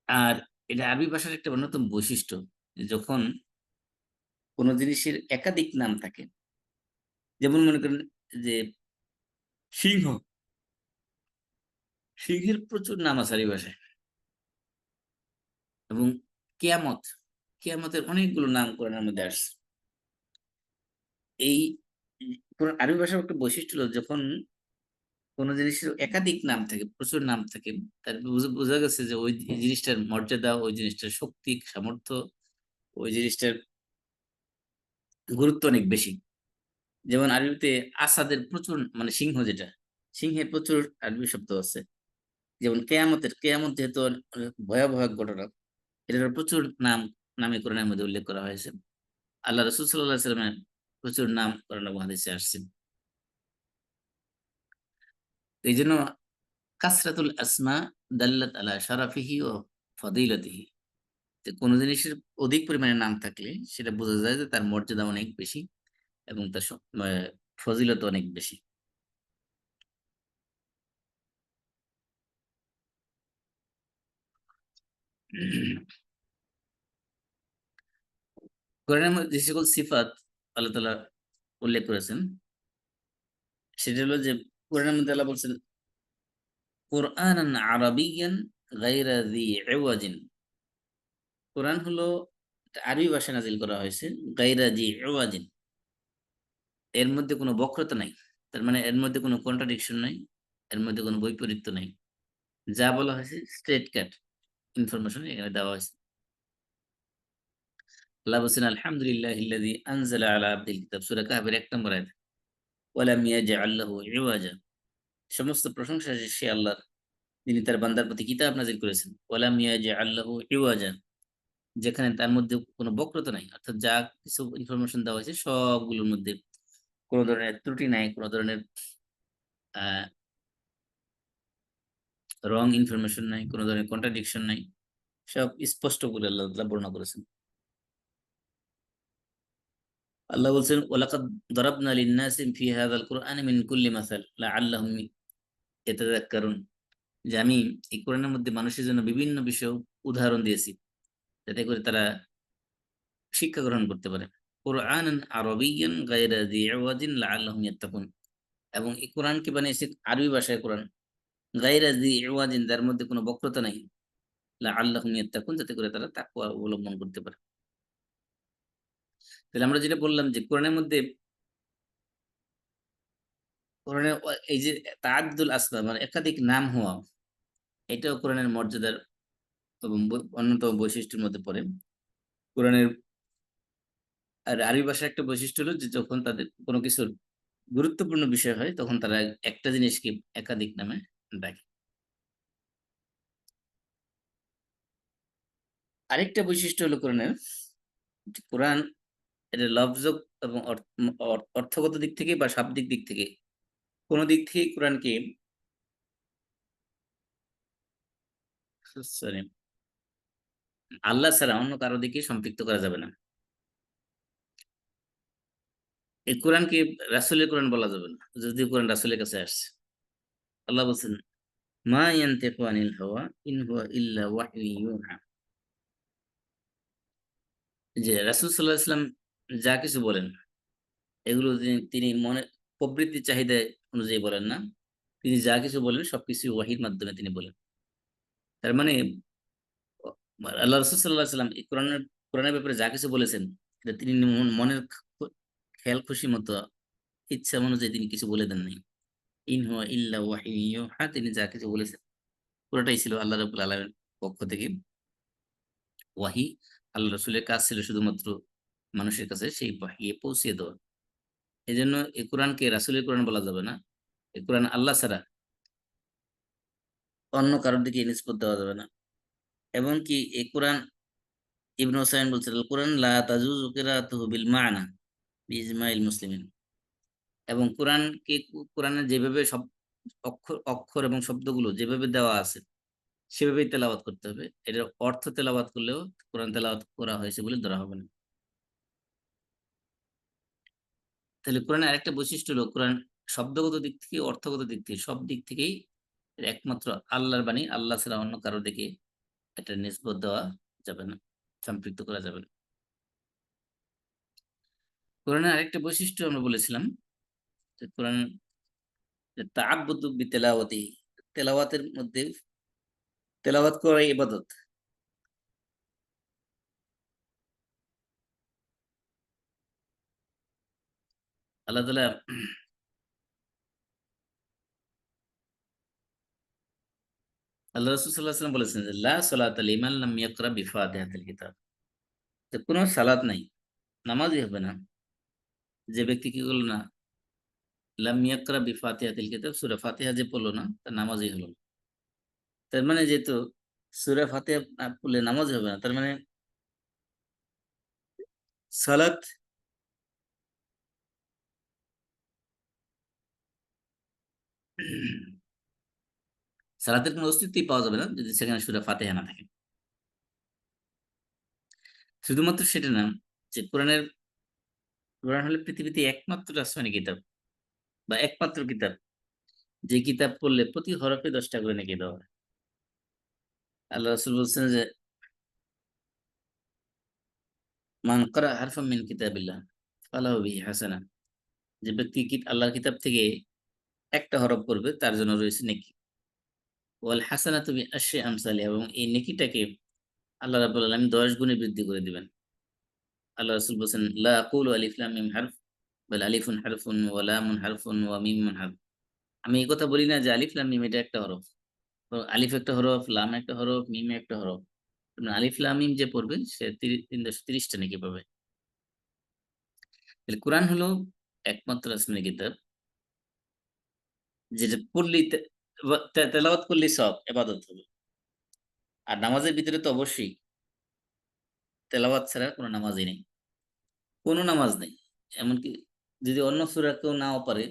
আর এটা আরবি ভাষার একটা অন্যতম বৈশিষ্ট্য, যে যখন কোন জিনিসের একাধিক নাম থাকে, যেমন মনে করেন যে সিংহ, সিংহের প্রচুর নাম আছে আরবি ভাষায়, এবং কেয়ামত, কেয়ামতের অনেকগুলো নাম কোরআনের মধ্যে আসছে। এই কোরআন আরবি ভাষার একটা বৈশিষ্ট্য হলো যখন কোন জিনিসের একাধিক নাম থাকে, প্রচুর নাম থাকে, তার বোঝা গেছে যে ওই জিনিসটার মর্যাদা, ওই জিনিসটার শক্তি সামর্থ্য, ওই জিনিসটার গুরুত্ব অনেক বেশি। যেমন আরবিতে আসাদের প্রচুর, মানে সিংহ যেটা, সিংহের প্রচুর আরবি শব্দ আছে। যেমন কেয়ামতের, কেয়ামত যেহেতু অনেক ভয়াবহ এক ঘটনা, এটার প্রচুর নামে কোরআনের মধ্যে উল্লেখ করা হয়েছে। আল্লাহ রাসূল সাল্লাল্লাহু আলাইহি ওয়াসাল্লামের প্রচুর নাম কোরআন এবং হাদিসে আসছে। এইজন্য কাসরাতুল আসমা দাল্লাত আলা শারাফিহি ওয়া ফাদিলাতিহি, যে কোন জিনিসের অধিক পরিমাণে নাম থাকলে সেটা বোঝা যায় যে তার মর্যাদা অনেক বেশি এবং তার ফজিলত অনেক বেশি। কোরআনের মধ্যে যে সকল সিফাত আল্লাহ তাআলা উল্লেখ করেছেন সেটা হলো যে কোরআনের মধ্যে আল্লাহ বলছেন কুরআনান আরাবিয়ান গায়রা যী ইওয়াজিন। কোরআন হলো একটা আরবি ভাষায় নাজিল করা হয়েছে, গায়রা যী ইওয়াজিন, এর মধ্যে কোনো বক্রতা নাই। তার মানে এর মধ্যে কোনো কন্ট্রাডিকশন নাই, এর মধ্যে কোনো বৈপরীত্য নাই। যা বলা হয়েছে স্ট্রেট কাট ইনফরমেশন এখানে দেওয়া হয়েছে। আল্লাহ বলছেন আলহামদুলিল্লাহিল্লাযী আনজালা আলা আবদিল কিতাব, সূরা কাহফের ১ নম্বর আয়াত। ওয়ালাম ইয়াজআল লাহু ইওয়াজা, সমস্ত প্রশংসা সে আল্লাহর, তিনি তার বান্দার প্রতি কিতাব নাজিল করেছেন। ওয়ালাম ইয়াজআল লাহু ইওয়াজা, যেখানে তার মধ্যে কোনো বক্রতা নাই, অর্থাৎ যা কিছু ইনফরমেশন দেওয়া হয়েছে সবগুলোর মধ্যে কোনো ধরনের ত্রুটি নাই, কোনো ধরনের আহ রং ইনফরমেশন নাই, কোনো ধরনের কন্ট্রাডিকশন নাই, সব স্পষ্ট করে আল্লাহ তাআলা বর্ণনা করেছেন। আল্লাহ বলছেন ওয়ালাকাদ দারাবনা লিন-নাসি ফি হাযাল কুরআনি মিন কুল্লি মাসাল লাআল্লাহুম ইয়াতাযাক্কারুন, যে আমি এই কোরআনের মধ্যে মানুষের জন্য বিভিন্ন বিষয় উদাহরণ দিয়েছি যাতে করে তারা শিক্ষা গ্রহণ করতে পারে। কুরআনান আরাবিয়্যান গায়রা যী ইওয়াজিন লাআল্লাহুম ইয়াত্তাকুন, এবং এই কোরআনকে বানিয়েছে আরবি ভাষায় কোরআন, গায়রা যী ইওয়াজিন, যার মধ্যে কোনো বক্রতা নাই, লাআল্লাহুম ইয়াত্তাকুন, যাতে করে তারা তাকওয়া অবলম্বন করতে পারে। তাহলে আমরা যেটা বললাম যে কোরআনের মধ্যে কোরআনের এই যে তাআদ্দুল আসমা মানে একাধিক নাম হওয়া, এটাও কোরআনের মর্যাদার এবং অন্যতম বৈশিষ্ট্যের মধ্যে পড়ে। কোরআনের আর আরবি ভাষার একটা বৈশিষ্ট্য হলো যে যখন তাদের কোনো কিছুর গুরুত্বপূর্ণ বিষয় হয় তখন তারা একটা জিনিসকে একাধিক নামে ডাকে। আরেকটা বৈশিষ্ট্য হলো কোরআনের, যে কোরআন এটা লফজ এবং অর্থগত দিক থেকে বা শাব্দিক দিক থেকে কোনো দিক থেকেই কোরআনকে সরি আল্লাহ ছাড়া অন্য কারো দিকে সম্পৃক্ত করা যাবে না। এই কোরআনকে রাসূলের কোরআন বলা যাবে না যদিও কোরআন রাসূলের কাছে আসছে। আল্লাহ বলছেন মা ইয়ানতিকু আনিল হাওয়া ইন হুয়া ইল্লা ওয়াহয়ুন ইউহা, যে রাসূল সাল্লাল্লাহু আলাইহি ওয়াসাল্লাম যা কিছু বলেন এগুলো তিনি মনে প্রবৃত্তির চাহিদা অনুযায়ী বলেন না। তিনি যা কিছু বলেন সবকিছু ওয়াহির মাধ্যমে তিনি বলেন। তার মানে অ আল্লাহ রাসূল সাল্লাল্লাহু আলাইহি ওয়াসাল্লাম এই কোরআনের ব্যাপারে যা কিছু বলেছেন এটা তিনি মনের খেয়াল খুশি মতো ইচ্ছা অনুযায়ী তিনি কিছু বলে দেন নাই। ইন হুয়া ইল্লা ওয়াহিয়ুন ইউহা, তিনি যা কিছু বলেছেন পুরোটাই ছিল আল্লাহ রাব্বুল আলামিনের পক্ষ থেকে ওয়াহী। আল্লাহ রাসূলের কাজ ছিল শুধুমাত্র মানুষের কাছে সেই ওয়াহী পৌঁছিয়ে দেওয়া। এজন্য এই কোরআনকে রাসূলের কোরআন বলা যাবে না। এই কোরআন আল্লাহ ছাড়া অন্য কারোর দিকে নিসবত দেওয়া যাবে না। এমনকি এই কোরআন ইবনে উসাইমিন বলছেন, "আল কোরআন লা তাজুজু কিরাআতুহু বিল মা'না বিইজমাইল মুসলিমিন", এবং কোরআনের যেভাবে সব অক্ষর এবং শব্দগুলো যেভাবে দেওয়া আছে সেভাবেই তেলাওয়াত করতে হবে। এটার অর্থ তেলাওয়াত করলেও কোরআন তেলাওয়াত করা হয়েছে বলে ধরা হবে না। তাহলে কোরআনের আরেকটা বৈশিষ্ট্য হলো কোরআন শব্দগত দিক থেকে, অর্থগত দিক থেকে সব দিক থেকেই একমাত্র আল্লাহর বাণী। আল্লাহ ছাড়া অন্য কারো দিকে এটা নিসবত দেওয়া যাবে না, সম্পৃক্ত করা যাবে না। কোরআনের আরেকটা বৈশিষ্ট্য আমরা বলেছিলাম যে কোরআন তাআব্বুদু বিতিলাওয়াতিহি, তেলাওয়াতের মধ্যে তেলাওয়াত করাই ইবাদত। আল্লাহ তাআলা আল্লাহ রাসূল সাল্লাল্লাহু আলাইহি ওয়াসাল্লাম বলেছেন যে লা সালাতা লিমান লাম ইয়াকরা বিফাতিহাতিল কিতাব, যে কোনো সালাত নাই, নামাজই হবে না যে ব্যক্তি কি করলো না, লাম ইয়াকরা বিফাতিহাতিল কিতাব, সূরা ফাতিহা যে পড়লো না তার নামাজই হলো না। তার মানে যেহেতু সূরা ফাতিহা না পড়লে নামাজ হবে না, তার মানে সালাত সালাতের কোনো অস্তিত্বই পাওয়া যাবে না যদি সেখানে সূরা ফাতিহা না থাকে। শুধুমাত্র সেটা না, যে কোরআন হলো পৃথিবীতে একমাত্র আসমানি কিতাব বা একমাত্র কিতাব যে কিতাব পড়লে প্রতি হরফে ১০ টা করে নেকি দেওয়া হয়। আল্লাহ রাসূল বলছেন যে মান ক্বারা হারফাম মিন কিতাবিল্লাহ ফালাহু বিহি হাসানাহ, যে ব্যক্তি আল্লাহর কিতাব থেকে একটা হরফ পড়বে তার জন্য রয়েছে নেকি। ওয়াল হাসানাতু বিআশরি আমসালিহা, এবং এই নেকিটাকে আল্লাহ রাব্বুল আলামিন 10 গুণে বৃদ্ধি করে দিবেন। আল্লাহ রাসূল বলেছেন, লা আকুলু আলিফ লাম মিম হারফ বাল আলিফুন হারফুন ওয়া লামুন হারফুন ওয়া মিমুন হারফ। আমি এই কথা বলি না যে আলিফ লাম মিম এটা একটা হরফ। তো আলিফ একটা হরফ, লাম একটা হরফ, মিম একটা হরফ। আলিফ লাম মিম যে পড়বে সে 330 টা নেকি পাবে। তাহলে কোরআন হলো একমাত্র আসমানি কিতাব যেটা পড়লেই তেলাওয়াত করলেই সওয়াব, ইবাদত হবে। আর নামাজের ভিতরে তো অবশ্যই তেলাওয়াত ছাড়া কোনো নামাজই নেই। কোনো নামাজ নেই। এমনকি যদি অন্য সূরা কেউ নাও পারে,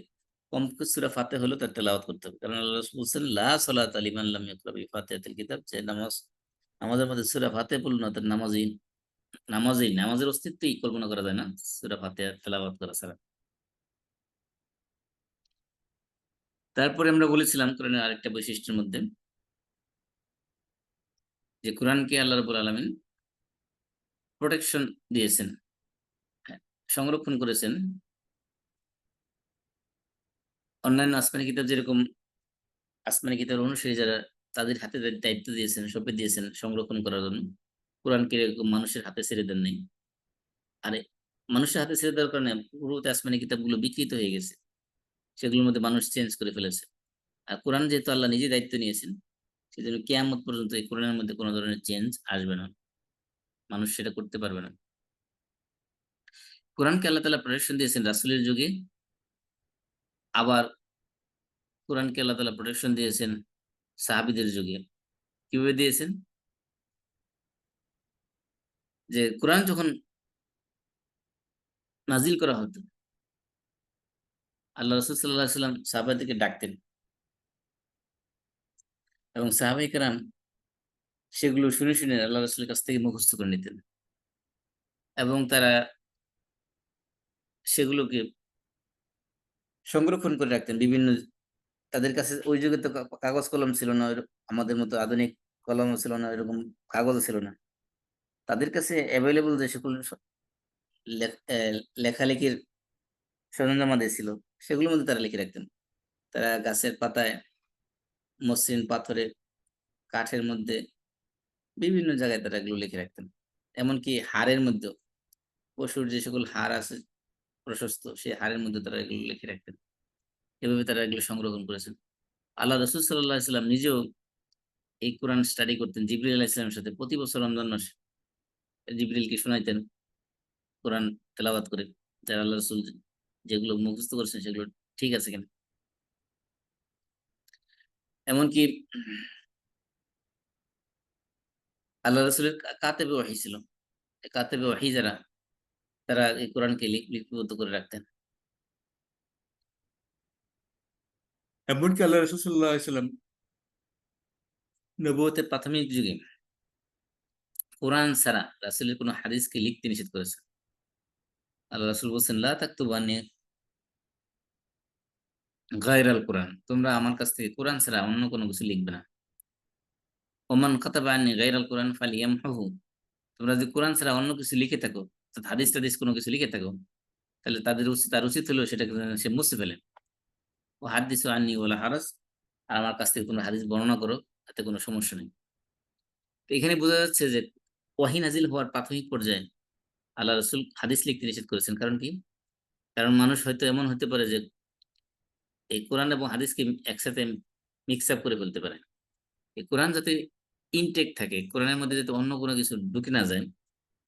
কমপক্ষে সূরা ফাতিহা হলেও তার তেলাওয়াত করতে হবে। কারণ আল্লাহ রাসূল বলছেন, লা সালাতা লিমান লাম ইয়াকরা বিফাতিহাতিল কিতাব, যে নামাজের মধ্যে সূরা ফাতিহা পড়ল না তার নামাজের অস্তিত্বই কল্পনা করা যায় না সূরা ফাতিহা তেলাওয়াত করা ছাড়া। তারপরে আমরা বলেছিলাম কোরআনের আরেকটা বৈশিষ্ট্যের মধ্যে যে কোরআনকে আল্লাহ রাব্বুল আলামিন প্রোটেকশন দিয়েছেন, হ্যাঁ, সংরক্ষণ করেছেন। অন্যান্য আসমানি কিতাব যেরকম আসমানি কিতাবের অনুসারী যারা, তাদের হাতে দায়িত্ব দিয়েছেন, সঁপে দিয়েছেন সংরক্ষণ করার জন্য, কোরআনকে এরকম মানুষের হাতে ছেড়ে দেন নাই। আর মানুষের হাতে ছেড়ে দেওয়ার কারণে পূর্ববর্তী আসমানি কিতাবগুলো বিকৃত হয়ে গেছে, সেগুলোর মধ্যে মানুষ চেঞ্জ করে ফেলেছে। আর কোরআন যেহেতু আল্লাহ নিজে দায়িত্ব নিয়েছেন, সেজন্য কিয়ামত পর্যন্ত এই কোরআনের মধ্যে কোনো ধরনের চেঞ্জ আসবে না, মানুষ সেটা করতে পারবে না। কোরআনকে আল্লাহ তাআলা প্রোটেকশন দিয়েছেন রাসূলের যুগে, আবার কোরআনকে আল্লাহ তাআলা প্রোটেকশন দিয়েছেন সাহাবীদের যুগে। কিভাবে দিয়েছেন? যে কোরআন যখন নাজিল করা হতো, আল্লাহ রাসূল সাল্লাল্লাহু আলাইহি ওয়াসাল্লাম সাহাবাদেরকে ডাকতেন এবং সাহাবায়ে কেরাম সেগুলো শুনে, শুনে আল্লাহ রাসূলের কাছ থেকে মুখস্থ করে নিতেন এবং তারা সেগুলোকে সংরক্ষণ করে রাখতেন বিভিন্ন, তাদের কাছে ওই যুগে তো কাগজ কলম ছিল না, আমাদের মতো আধুনিক কলমও ছিল না, এরকম কাগজও ছিল না। তাদের কাছে এভেইলেবল যে সকল লেখ অ্যা লেখালেখির সরঞ্জামাদি ছিল, সেগুলোর মধ্যে তারা লিখে রাখতেন। তারা গাছের পাতায়, মসৃণ পাথরে, কাঠের মধ্যে, বিভিন্ন জায়গায় তারা এগুলো লিখে রাখতেন। এমনকি হাড়ের মধ্যেও, পশুর যে সকল হাড় আছে প্রশস্ত, সেই হাড়ের মধ্যে তারা এগুলো লিখে রাখতেন। এভাবে তারা এগুলো সংরক্ষণ করেছেন। আল্লাহ রাসূল সাল্লাল্লাহু আলাইহি ওয়াসাল্লাম নিজেও এই কোরআন স্টাডি করতেন জিবরিল আলাইহিস সালামের সাথে। প্রতি বছর রমজান মাসে জিবরিলকে শোনাইতেন কোরআন তেলাওয়াত করে। যে আল্লাহ রাসূল যেগুলো মুখস্থ করেছেন সেগুলো ঠিক আছে কিনা। এমনকি আল্লাহ রাসূলের কাতেবে ওহী ছিল। কাতেবে ওহী যারা, তারা এই কোরআনকে লিপিবদ্ধ করে রাখতেন। এমনকি আল্লাহ রাসূল সাল্লাল্লাহু আলাইহি ওয়াসাল্লাম নবুয়তের প্রাথমিক যুগে কোরআন ছাড়া রাসূলের কোন হাদিসকে লিখতে নিষেধ করেছেন। আল্লাহ রাসূল বলছেন, লা তাকতুবু আন্নী গায়রাল কোরআন। তোমরা আমার কাছ থেকে কোরআন ছাড়া অন্য কোন কিছু লিখবে না। ওমান কাতাবা আন্নী গায়রাল কোরআন ফালইয়ামহুহু। তোমরা যদি কোরআন ছাড়া অন্য কিছু লিখে থাকো, অর্থাৎ হাদিস-টাদিস কোন কিছু লিখে থাকো, তাহলে তার উচিত হলো সেটাকে যেন সে মুছে ফেলে। ও হাদ্দিসু আন্নী ওয়ালা হারাজ। আর আমার কাছ থেকে কোন হাদিস বর্ণনা করো, তাতে কোন সমস্যা নেই। তো এখানে বোঝা যাচ্ছে যে ওয়াহী নাজিল হওয়ার প্রাথমিক পর্যায়ে আল্লাহ রাসূল হাদিস লিখতে নিষেধ করেছেন। কারণ কি? কারণ মানুষ হয়তো এমন হতে পারে যে এই কোরআন এবং হাদিসকে একসাথে মিক্স আপ করে ফেলতে পারে। এই কোরআন যাতে ইনটেক থাকে, কোরআনের মধ্যে যাতে অন্য কোনো কিছু ঢুকে না যায়,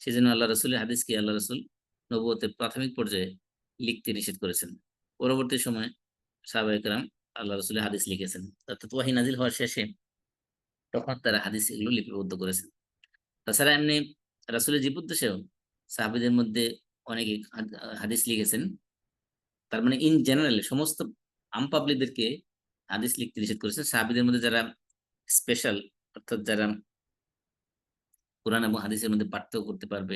সেজন্য আল্লাহ রাসূলের হাদিসকে আল্লাহ রাসূল নবুয়তের প্রাথমিক পর্যায়ে লিখতে নিষেধ করেছেন। পরবর্তী সময়ে সাহাবায়ে কেরাম আল্লাহ রাসূলের হাদিস লিখেছেন। অর্থাৎ ওয়াহী নাজিল হওয়ার শেষে তখন তারা হাদিস এগুলো লিপিবদ্ধ করেছেন। তাছাড়া এমনি রাসূলের জীবদ্দশায়ও সাহাবীদের মধ্যে অনেকে হাদিস লিখেছেন। তার মানে ইন জেনারেল সমস্ত পাবলিকদেরকে হাদিস লিখতে নিষেধ করেছেন। সাহাবীদের মধ্যে যারা স্পেশাল, অর্থাৎ যারা কোরআন এবং হাদিসের মধ্যে পার্থক্য করতে পারবে,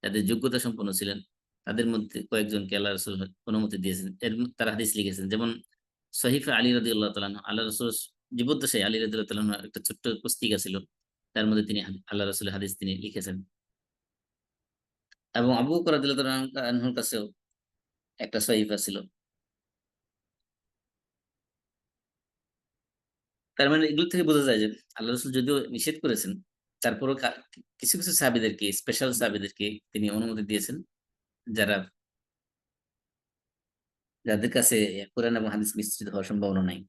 যাদের যোগ্যতা সম্পন্ন ছিলেন, তাদের মধ্যে কয়েকজনকে আল্লাহ রাসূল অনুমতি দিয়েছেন। তারা হাদিস লিখেছেন। যেমন সহিফে আলী রাদিয়াল্লাহু তাআলা আনহু, আল্লাহ রাসূল জীবদ্দশায় আলী রাদিয়াল্লাহু তাআলা আনহুর একটা ছোট্ট পুস্তিকা ছিল। তার মধ্যে তিনি আল্লাহ রাসূলের হাদিস তিনি লিখেছেন। এবং আবু বকর রাদিয়াল্লাহু আনহুর কাছেও একটা সহিফা ছিল। তার মানে এগুলো থেকে বোঝা যায় যে আল্লাহ রাসূল যদিও নিষেধ করেছেন, তারপরেও কিছু, কিছু সাহাবীদেরকে, স্পেশাল সাহাবীদেরকে তিনি অনুমতি দিয়েছেন, যারা যাদের কাছে কোরআন এবং হাদিস মিশ্রিত হওয়ার সম্ভাবনা নাই।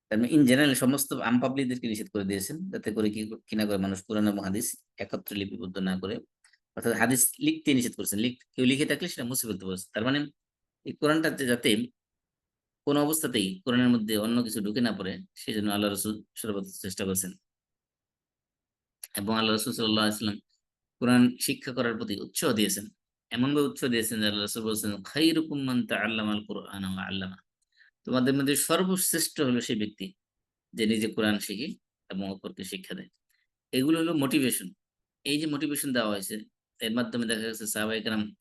তার মানে ইন জেনারেল সমস্ত আম পাবলিকদেরকে নিষেধ করে দিয়েছেন, যাতে করে কিনা করে মানুষ কোরআন এবং হাদিস একত্রে লিপিবদ্ধ না করে। অর্থাৎ হাদিস লিখতে নিষেধ করেছেন। কেউ লিখে থাকলে সেটা মুছে ফেলতে বলেছেন। তার মানে এই কোরআনটাতে যাতে কোনো অবস্থাতেই কোরআনের মধ্যে অন্য কিছু ঢুকে না পড়ে, সেজন্য আল্লাহ রাসূল সর্বোচ্চ চেষ্টা করেছেন। এবং আল্লাহ রাসূল সাল্লাল্লাহু আলাইহি ওয়াসাল্লাম কোরআন শিক্ষা করার প্রতি উৎসাহ দিয়েছেন। এমনভাবে উৎসাহ দিয়েছেন যে আল্লাহ রাসূল বলছেন, খায়রুকুম মান তাআল্লামাল কুরআনা ওয়া আল্লামা। তোমাদের মধ্যে সর্বশ্রেষ্ঠ হলো সেই ব্যক্তি যে নিজে কোরআন শিখে এবং অপরকে শিক্ষা দেয়। এগুলো হলো মোটিভেশন। এই যে মোটিভেশন দেওয়া হয়েছে, এর মাধ্যমে দেখা গেছে সাহাবায়ে কেরাম,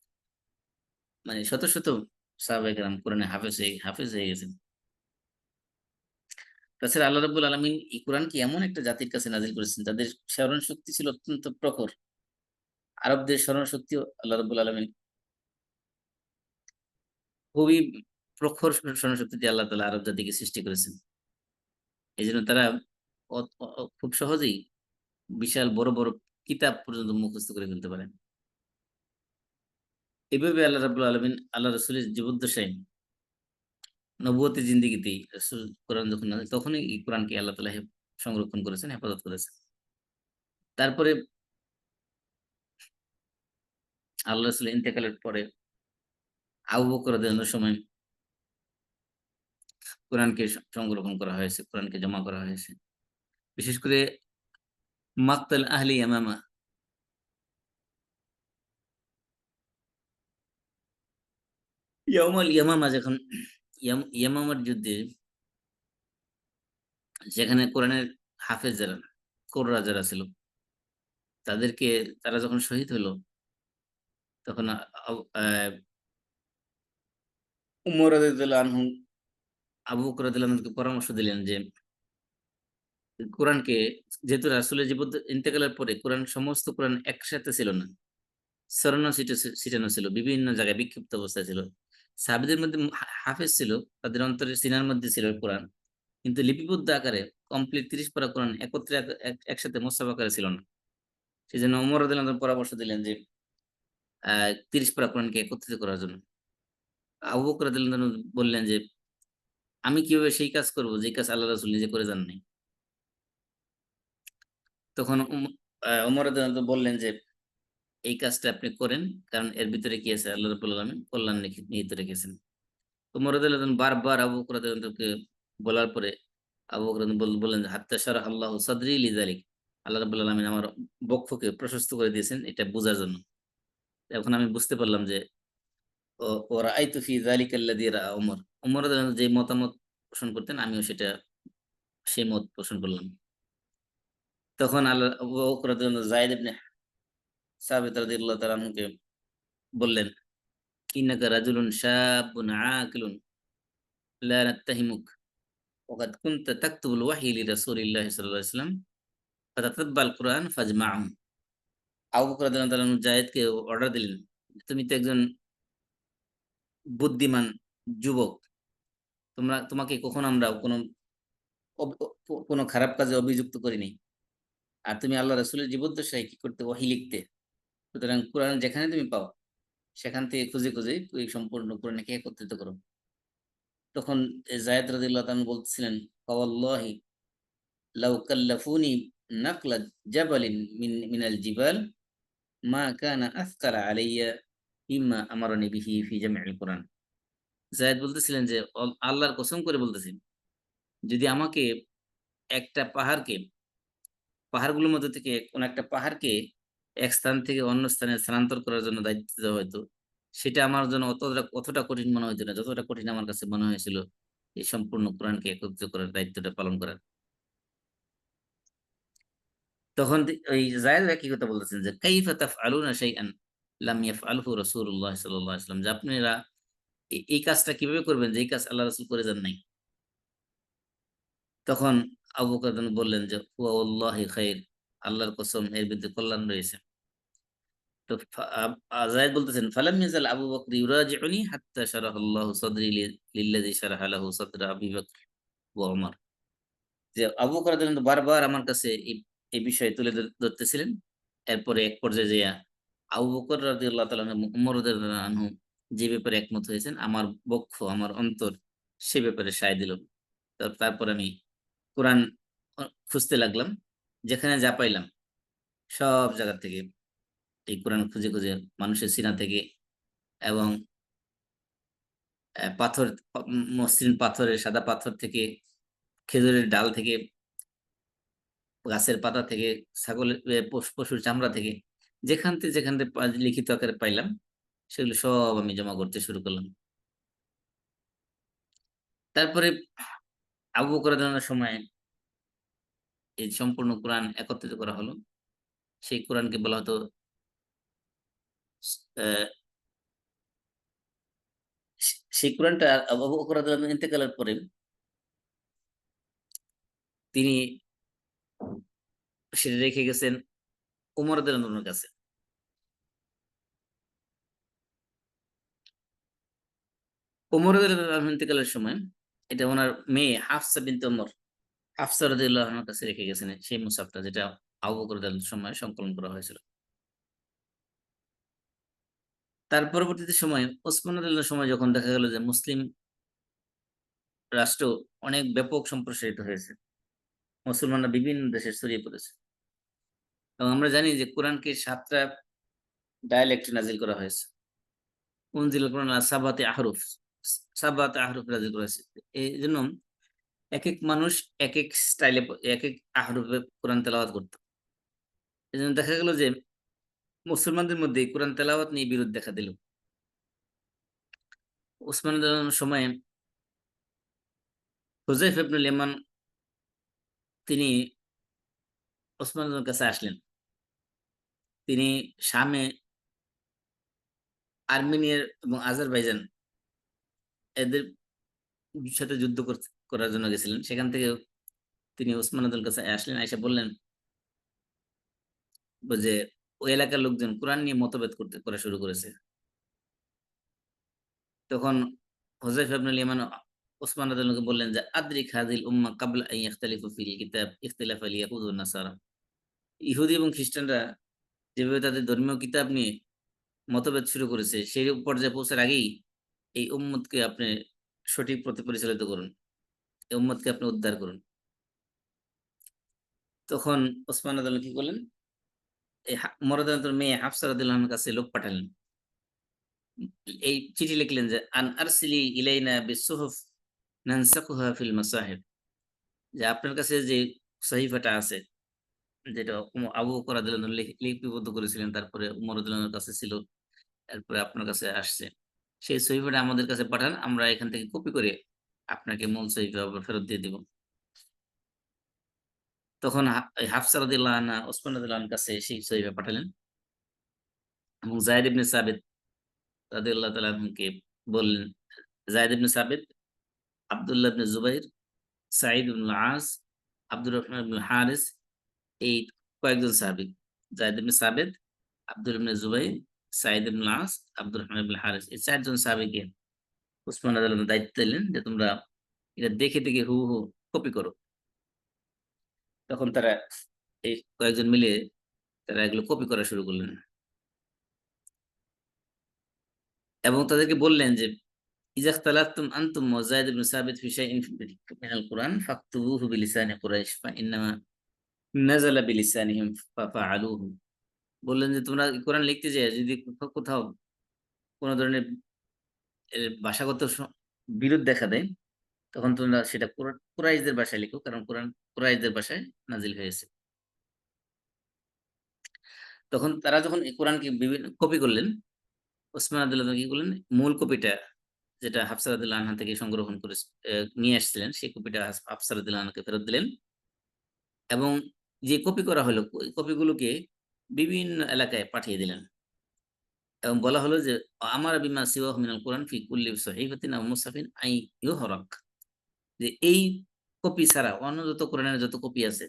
মানে শত, শত সাহাবায়ে কেরাম কোরআনে হাফেজ হয়ে গেছেন। তাছাড়া আল্লাহ রাব্বুল আলামিন এই কোরআনকে এমন একটা জাতির কাছে নাজিল করেছেন, যাদের স্মরণ শক্তি ছিল অত্যন্ত প্রখর। আরবদের স্মরণ শক্তিও আল্লাহ রাব্বুল আলামিন খুবই প্রখর স্মরণশক্তি দিয়ে আল্লাহ তাআলা আরব জাতিকে সৃষ্টি করেছেন। এজন্য তারা খুব সহজেই বিশাল বড়, বড় কিতাব পর্যন্ত মুখস্থ করে ফেলতে পারেন। এভাবে আল্লাহ রাব্বুল আলামিন আল্লাহ রাসূলের জীবদ্দশায় নবুয়তের জিন্দেগিতেই রাসূল কোরআন যখন নাযিল, তখনই এই কোরআনকে আল্লাহ তাআলা সংরক্ষণ করেছেন, হেফাজত করেছেন। তারপরে আল্লাহ রাসূলের ইন্তেকালের পরে আবু বকর রাদিয়াল্লাহু আনহুর সময় কোরআনকে সংরক্ষণ করা হয়েছে, কোরআনকে জমা করা হয়েছে। বিশেষ করে মাকতাল আহলি ইয়ামামা, ইয়াউমাল ইয়ামামা যখন ইয়ামামার যুদ্ধে, যেখানে কোরআনের হাফেজ যারা, কোররা যারা ছিল, তাদেরকে তারা যখন শহীদ হলো, তখন আ উমর রাদিয়াল্লাহু আনহু আবু বকর রাদিয়াল্লাহু আনহুকে পরামর্শ দিলেন যে কোরআনকে, যেহেতু রাসূলের ইন্তেকালের পরে সমস্ত কোরআন একসাথে ছিল না। ছড়ানো ছিটানো ছিল। বিভিন্ন জায়গায় বিক্ষিপ্ত অবস্থায় ছিল। সাহাবীদের মধ্যে হাফেজ ছিল, তাদের অন্তরের সিনার মধ্যে ছিল কোরআন। কিন্তু লিপিবদ্ধ আকারে কমপ্লিট ৩০ পারা কোরআন একত্রে একসাথে মুশাফ আকারে ছিল না। সেজন্য ওমর রাদিয়াল্লাহু আনহু পরামর্শ দিলেন যে ৩০ পারা কোরআনকে একত্রিত করার জন্য। আবু বকর রাদিয়াল্লাহু আনহু বললেন যে, "আমি কিভাবে সেই কাজ করব যে কাজ আল্লাহ রাসূল নিজে করে যান নাই?" তখন ওমর রাদিয়াল্লাহু আনহু বললেন যে, "এই কাজটা আপনি করেন। কারণ এর ভিতরে কি আছে? আল্লাহ রাব্বুল আলামিন কল্যাণ নিহিত রেখেছেন।" উমর রাদিয়াল্লাহু আনহু বারবার আবু বকর রাদিয়াল্লাহু আনহুকে বলার পরে আবু বকর বললেন যে, "হাত্তা শারাহ আল্লাহু সাদরি লিযালিক।" আল্লাহ রাব্বুল আলামিন আমার বক্ষকে প্রশস্ত করে দিয়েছেন এটা বুঝার জন্য। এখন আমি বুঝতে পারলাম যে ওয়া রাআইতু ফি যালিকা আল্লাযী রাআ উমর। উমর রাদিয়াল্লাহু আনহু যে মতামত পোষণ করতেন, আমিও সেই মত পোষণ করলাম। তখন আবু বকর রাদিয়াল্লাহু আনহু যায়েদ ইবনে সাবিত রাদিয়াল্লাহু তাআলা আনহুকে বললেন, "ইন্নাকা রাজুলুন শাবুন আকিলুন লা নাত্তাহিমুক ওয়া কাদ কুনতা তাকতুবুল ওয়াহই লিরাসূলিল্লাহি সাল্লাল্লাহু আলাইহি ওয়াসাল্লাম ফাতাতাব্বাল কুরআন ফাজমা'হু।" আবু বকর রাদিয়াল্লাহু তাআলা আনহু যায়েদকে অর্ডার দিলেন, "তুমি তো একজন বুদ্ধিমান যুবক। তোমাকে কখনো আমরা কোনো খারাপ কাজে অভিযুক্ত করিনি। আর তুমি আল্লাহ রাসূলের জীবদ্দশায় কি করতে? ওহী লিখতে। সুতরাং কুরআন যেখানে তুমি পাও, সেখান থেকে খুঁজে, খুঁজে এই সম্পূর্ণ কুরআনকে একত্রিত করো।" তখন যায়েদ রাদিয়াল্লাহু তাআলা বলতেছিলেন, "ফাওয়াল্লাহি লাউ কাল্লাফুনি নাকলা জাবালিন মিনাল জিবাল মা কানা আথকালা আলাইয়া মিম্মা আমারানি বিহি ফি জামি'il কুরআন।" যায়েদ বলতেছিলেন যে, আল্লাহর কসম করে বলতেছি, যদি আমাকে একটা পাহাড়গুলোর মধ্যে থেকে কোন একটা পাহাড়কে এক স্থান থেকে অন্য স্থানে স্থানান্তর করার জন্য দায়িত্ব দেওয়া হয়তো, সেটা আমার জন্য অতটা কঠিন মনে হইতো না, যতটা কঠিন আমার কাছে মনে হয়েছিল এই সম্পূর্ণ কোরআনকে একত্রিত করার দায়িত্বটা পালন করার। তখন ওই যায়েদ একই কথা বলতেছেন যে, "কাইফা তাফআলুনা শাইআন লাম ইয়াফআলহু রাসূলুল্লাহ সাল্লাল্লাহু আলাইহি ওয়াসাল্লাম।" যে আপনারা এই কাজটা কিভাবে করবেন যে এই কাজ আল্লাহ রাসূল করে যান নাই? তখন আবু বকর বললেন যে, "হুয়া ওয়াল্লাহি খাইর।" আল্লাহর কসম এর ভিতরে কল্যাণ রয়েছে। তো যায়েদ বলতেছেন ফালাম ইয়াজাল আবু বকর ইউরাজিউনি হাত্তা শারাহাল্লাহু সাদরি লিল্লাযী শারাহা লাহু সাদরা আবি বকর ওয়া উমর। যে আবু বকর রাদিয়াল্লাহু আনহু বারবার আমার কাছে এই বিষয় তুলে ধরতেছিলেন। এরপরে এক পর্যায়ে যেয়ে আবু বকর রাদিয়াল্লাহু তাআলা এবং উমর রাদিয়াল্লাহু আনহু যে ব্যাপারে একমত হয়েছেন, আমার বক্ষ, আমার অন্তর সে ব্যাপারে সায় দিল। তারপর আমি কোরআন খুঁজতে লাগলাম। যেখানে যা পাইলাম সব জায়গা থেকে এই কোরআন খুঁজে, খুঁজে মানুষের সিনা থেকে এবং পাথর, মসৃণ পাথরের, সাদা পাথর থেকে, খেজুরের ডাল থেকে, গাছের পাতা থেকে, ছাগলের পশুর চামড়া থেকে, যেখান থেকে লিখিত আকারে পাইলাম সেগুলো সব আমি জমা করতে শুরু করলাম। তারপরে আবু বকর রাদিয়াল্লাহু আনহুর সময় এই সম্পূর্ণ কোরআন একত্রিত করা হলো। সেই কোরআনকে বলা হতো আহ, সেই কোরআনটা আবু বকর রাদিয়াল্লাহু আনহু ইন্তেকালের পরে তিনি সেটা রেখে গেছেন উমর রাদিয়াল্লাহু আনহুর কাছে। উমর রাদিয়াল্লাহু আনহু ইন্তেকালের সময় এটা ওনার মেয়ে হাফসা বিনতে উমর, হাফসা রাদিয়াল্লাহু আনহার কাছে রেখে গেছেন সেই মুসাফটা, যেটা আবু বকর রাদিয়াল্লাহু আনহুর সময় সংকলন করা হয়েছিল। তার পরবর্তীতে সময়ে ওসমান রাদিয়াল্লাহু আনহুর সময় যখন দেখা গেল যে মুসলিম রাষ্ট্র অনেক ব্যাপক সম্প্রসারিত হয়েছে, মুসলমানরা বিভিন্ন দেশে ছড়িয়ে পড়েছে এবং আমরা জানি যে কোরআনকে ৭টা ডায়ালেক্টে নাজিল করা হয়েছে। উনজিলাল কোরআন আলা সাবআতি আহরুফ, ৭ আহরুফ নাজিল করা হয়েছে। এইজন্য একেক মানুষ একেক স্টাইলে একেক আহরুফে কোরআন তেলাওয়াত করত। এজন্য দেখা গেল যে মুসলমানদের মধ্যে কোরআন তেলাওয়াত নিয়ে বিরোধ দেখা দিল। ওসমান রাদিয়াল্লাহু আনহুর সময়ে হুযায়ফা ইবনুল ইয়ামান তিনি ওসমান রাদিয়াল্লাহু আনহুর কাছে আসলেন। তিনি শামে আর্মেনিয়ার এবং আজারবাইজান এদের সাথে যুদ্ধ করার জন্য গেছিলেন। সেখান থেকে তিনি ওসমান রাদিয়াল্লাহু আনহুর কাছে আসলেন। আইসা বললেন যে ওই এলাকার লোকজন কোরআন নিয়ে মতভেদ করা শুরু করেছে। তখন হুযায়ফা ইবনুল ইয়ামান ওসমান রাদিয়াল্লাহু আনহুকে বললেন যে আদরিক হাযিল উম্মাহ ক্বাবলা আন ইয়াখতালিফু ফিল কিতাব ইখতিলাফাল ইয়াহুদ ওয়ান নাসারা। ইহুদি এবং খ্রিস্টানরা যেভাবে তাদের ধর্মীয় কিতাব নিয়ে মতভেদ শুরু করেছে, সেই পর্যায়ে পৌঁছার আগেই এই উম্মতকে আপনি সঠিক পথে পরিচালিত করুন। এই উম্মতকে আপনি উদ্ধার করুন। তখন ওসমান রাদিয়াল্লাহু আনহু কি করলেন? এই উমর রাদিয়াল্লাহু আনহুর মেয়ে হাফসা রাদিয়াল্লাহু আনহার কাছে লোক পাঠালেন। এই চিঠি লিখলেন যে আন আরসিলি ইলাইনা বিসুহুফ নানসাকুহা ফিল মাসাহিব, যে আপনার কাছে যে সহিফাটা আছে, যেটা আবু বকর রাদিয়াল্লাহু আনহু লিপিবদ্ধ করেছিলেন, তারপরে উমর রাদিয়াল্লাহু আনহুর কাছে ছিল, এরপরে আপনার কাছে আসছে। সেই সহিফাটা আমাদের কাছে পাঠান, আমরা এখান থেকে কপি করে আপনাকে মূল সহিফা আবার ফেরত দিয়ে দিব। তখন এই হাফসা রাদিয়াল্লাহু আনহা ওসমান রাদিয়াল্লাহু আনহুর কাছে সেই সহিফা পাঠালেন এবং যায়েদ ইবনে সাবিত রাদিয়াল্লাহু তাআলা আনহুকে বললেন, যায়েদ ইবনে সাবিত, আব্দুল্লাহ ইবনে জুবাইর, সাঈদ ইবনুল আস, আব্দুর রহমান ইবনুল হারিস, এই কয়েকজন সাহাবী, যায়েদ ইবনে সাবিত, আব্দুল ইবনে জুবাইর, সাঈদ ইবনুল আস, আব্দুর রহমান ইবনুল হারিস, এই ৪ জন সাহাবীকে উসমান রাদিয়াল্লাহু আনহু দায়িত্ব দিলেন যে তোমরা এটা দেখে, দেখে হুবহু কপি করো। তখন তারা এই কয়েকজন মিলে তারা এগুলো কপি করা শুরু করলেন এবং তাদেরকে বললেন যে ইজা ইখতালাফতুম আনতুম ওয়া যায়েদ ইবনে সাবিত ফি শাইইন মিনাল কুরআন ফাকতুবুহু বিলিসানি কুরাইশ ফাইন্নামা নাযালা বিলিসানিহিম ফাফআলুহু। বললেন যে তোমরা কোরআন লিখতে যেয়ে যদি কোথাও কোথাও কোন ধরনের ভাষাগত বিরোধ দেখা দেয়, তখন তোমরা সেটা কুরাইশদের ভাষায় লিখো, কারণ কোরআন কুরাইশদের ভাষায় নাজিল হয়েছে। তখন তারা যখন এই কোরআনকে বিভিন্ন কপি করলেন, ওসমান রাদিয়াল্লাহু আনহু কি করলেন, মূল কপিটা যেটা হাফসা রাদিয়াল্লাহু আনহা থেকে সংগ্রহণ করে নিয়ে আসছিলেন, সেই কপিটা হাফসা রাদিয়াল্লাহু আনহাকে ফেরত দিলেন এবং যে কপি করা হলো ওই কপিগুলোকে বিভিন্ন এলাকায় পাঠিয়ে দিলেন এবং বলা হলো যে আমার বিমা সিওয়াহু মিনাল কোরআন ফি কুল্লি সহিফাতিন আও মুসহাফিন আই ইউহরাক, যে এই কপি ছাড়া অন্য যত কোরআনের যত কপি আছে,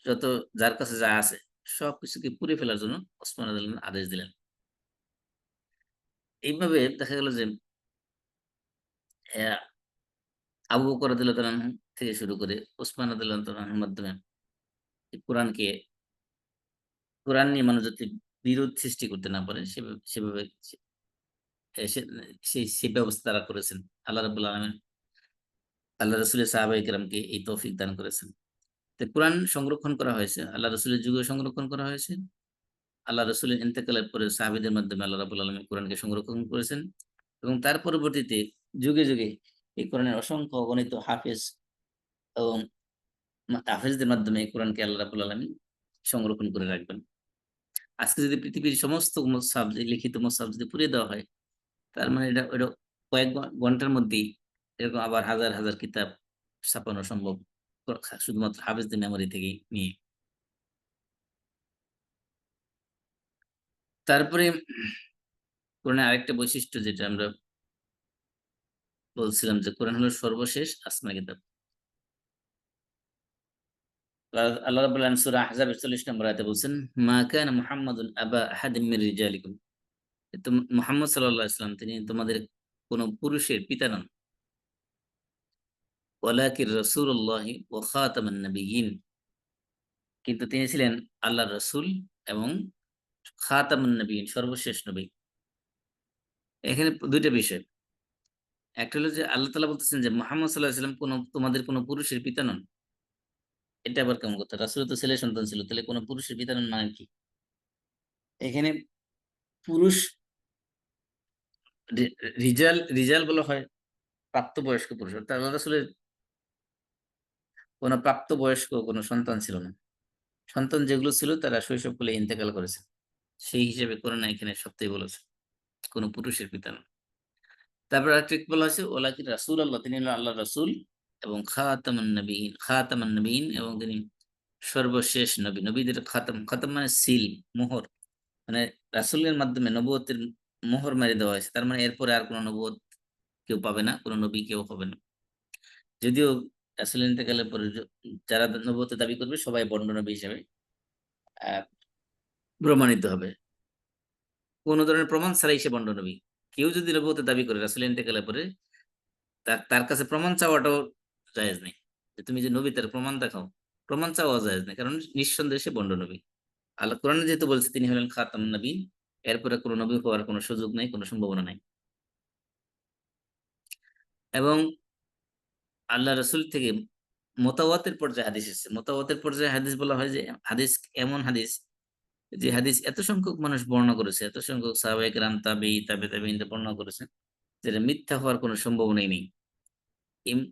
যত যার কাছে যা আছে সবকিছুকে পুড়ে ফেলার জন্য ওসমান রাদিয়াল্লাহু আনহু আদেশ দিলেন। এইভাবে দেখা গেল যে অ্যা আবু বকর রাদিয়াল্লাহু আনহু থেকে শুরু করে ওসমান রাদিয়াল্লাহু আনহুর মাধ্যমে এই কোরআন নিয়ে মানুষ যাতে বিরোধ সৃষ্টি করতে না পারে সেভাবে সে সে সেই ব্যবস্থা তারা করেছেন। আল্লাহ রাব্বুল আলামিন আল্লাহ রাসূলের সাহাবায়ে কেরামকে এই তৌফিক দান করেছেন। তো কোরআন সংরক্ষণ করা হয়েছে। আল্লাহ রাসূলের যুগেও সংরক্ষণ করা হয়েছে। আল্লাহ রাসূলের ইন্তেকালের পরে সাহাবীদের মাধ্যমে আল্লাহ রাব্বুল আলামিন কোরআনকে সংরক্ষণ করেছেন এবং তার পরবর্তীতে যুগে, যুগে এই কোরআনের অসংখ্য অগণিত হাফেজ এবং হাফেজদের মাধ্যমে এই কোরআনকে আল্লাহ রাব্বুল আলামিন সংরক্ষণ করে রাখবেন। আজকে যদি পৃথিবীর সমস্ত মুসাহাফ লিখিত মুসাহাফ যদি পুড়িয়ে দেওয়া হয়, তার মানে এটা কয়েক ঘন্টার মধ্যেই এরকম আবার হাজার, হাজার কিতাব ছাপানো সম্ভব। শুধুমাত্র হাফেজদের মেমোরি থেকেই নিয়ে। তারপরে কোরআনের আরেকটা বৈশিষ্ট্য যেটা আমরা বলছিলাম যে কোরআন হলো সর্বশেষ আসমানি কিতাব। আল্লাহ রাব্বুল আলামিন সূরা আহজাবের ৪০ নম্বর আয়াতে বলছেন, "মা কানা মুহাম্মাদুন আবা আহাদিম মির রিজালিকুম।" তো মুহাম্মদ সাল্লাল্লাহু আলাইহি ওয়াসাল্লাম তিনি তোমাদের কোন পুরুষের পিতা নন। ওয়ালাকির রাসূলুল্লাহি ওয়া খাতামান নাবিয়্যিন। কিন্তু তিনি ছিলেন আল্লাহর রাসূল এবং খাতামুন নবিয়্যিন সর্বশেষ নবী। এখানে ২ টা বিষয়। একটা হলো যে আল্লাহ তাআলা বলতেছেন যে মুহাম্মদ সাল্লাল্লাহু আলাইহি ওয়াসাল্লাম তোমাদের কোন পুরুষের পিতা নন। এটা আবার কেমন কথা? রাসূলের তো ছেলে সন্তান ছিল। তাহলে কোন পুরুষের পিতা নন মানে কি? এখানে পুরুষ রি রিজাল বলা হয় প্রাপ্তবয়স্ক পুরুষ। অর্থাৎ আল্লাহ রাসূলের কোন প্রাপ্তবয়স্ক কোন সন্তান ছিল না। সন্তান যেগুলো ছিল তারা শৈশবকালে ইন্তেকাল করেছে। সেই হিসেবে কোরআন এখানে সত্যই বলেছে। কোন পুরুষের পিতা নন। তারপর আরেকটা বলা হয়েছে ওলাকিন রাসূলুল্লাহ তিনি হলেন আল্লাহর রাসূল এবং খাতামান নবিয়্যিন এবং তিনি সর্বশেষ নবী। নবীদের খাতাম, খাতাম মানে সিল, মোহর। মানে রাসূলের মাধ্যমে নবুয়তের মোহর মেরে দেওয়া হয়েছে। তার মানে এরপরে আর কোন নবুয়ত কেউ পাবে না, কোন নবী কেউ হবে না। যদিও রাসূলের ইন্তেকালের পরে যারা নবুয়তের দাবি করবে সবাই বন্ড নবী হিসেবে আ প্রমাণিত হবে। কোন ধরনের প্রমাণ ছাড়াই সে বন্ড নবী। কেউ যদি নবুয়তের দাবি করে রাসূলের ইন্তেকালের পরে তার কাছে প্রমাণ চাওয়াটাও জায়েজ নেই। যে তুমি যে নবী তার প্রমাণ দেখাও। প্রমাণ চাওয়া জায়েজ নেই। কারণ নিঃসন্দেহে সে ভণ্ড নবী। আল্লাহ কোরআনে যেহেতু বলছে তিনি হলেন খাতামুন নবীন, এরপরে কোন নবী হওয়ার কোন সুযোগ নাই, কোন সম্ভাবনা নাই। এবং আল্লাহ রাসূল থেকে মুতাওয়াতির পর্যায়ে হাদিস এসেছে। মুতাওয়াতির পর্যায়ে হাদিস বলা হয় যে হাদিস এমন হাদিস যে হাদিস এত সংখ্যক মানুষ বর্ণনা করেছে, এত সংখ্যক সাহাবায়ে কেরাম, তাবে তাবেঈনরা বর্ণনা করেছেন যেটা মিথ্যা হওয়ার কোন সম্ভাবনাই নেই।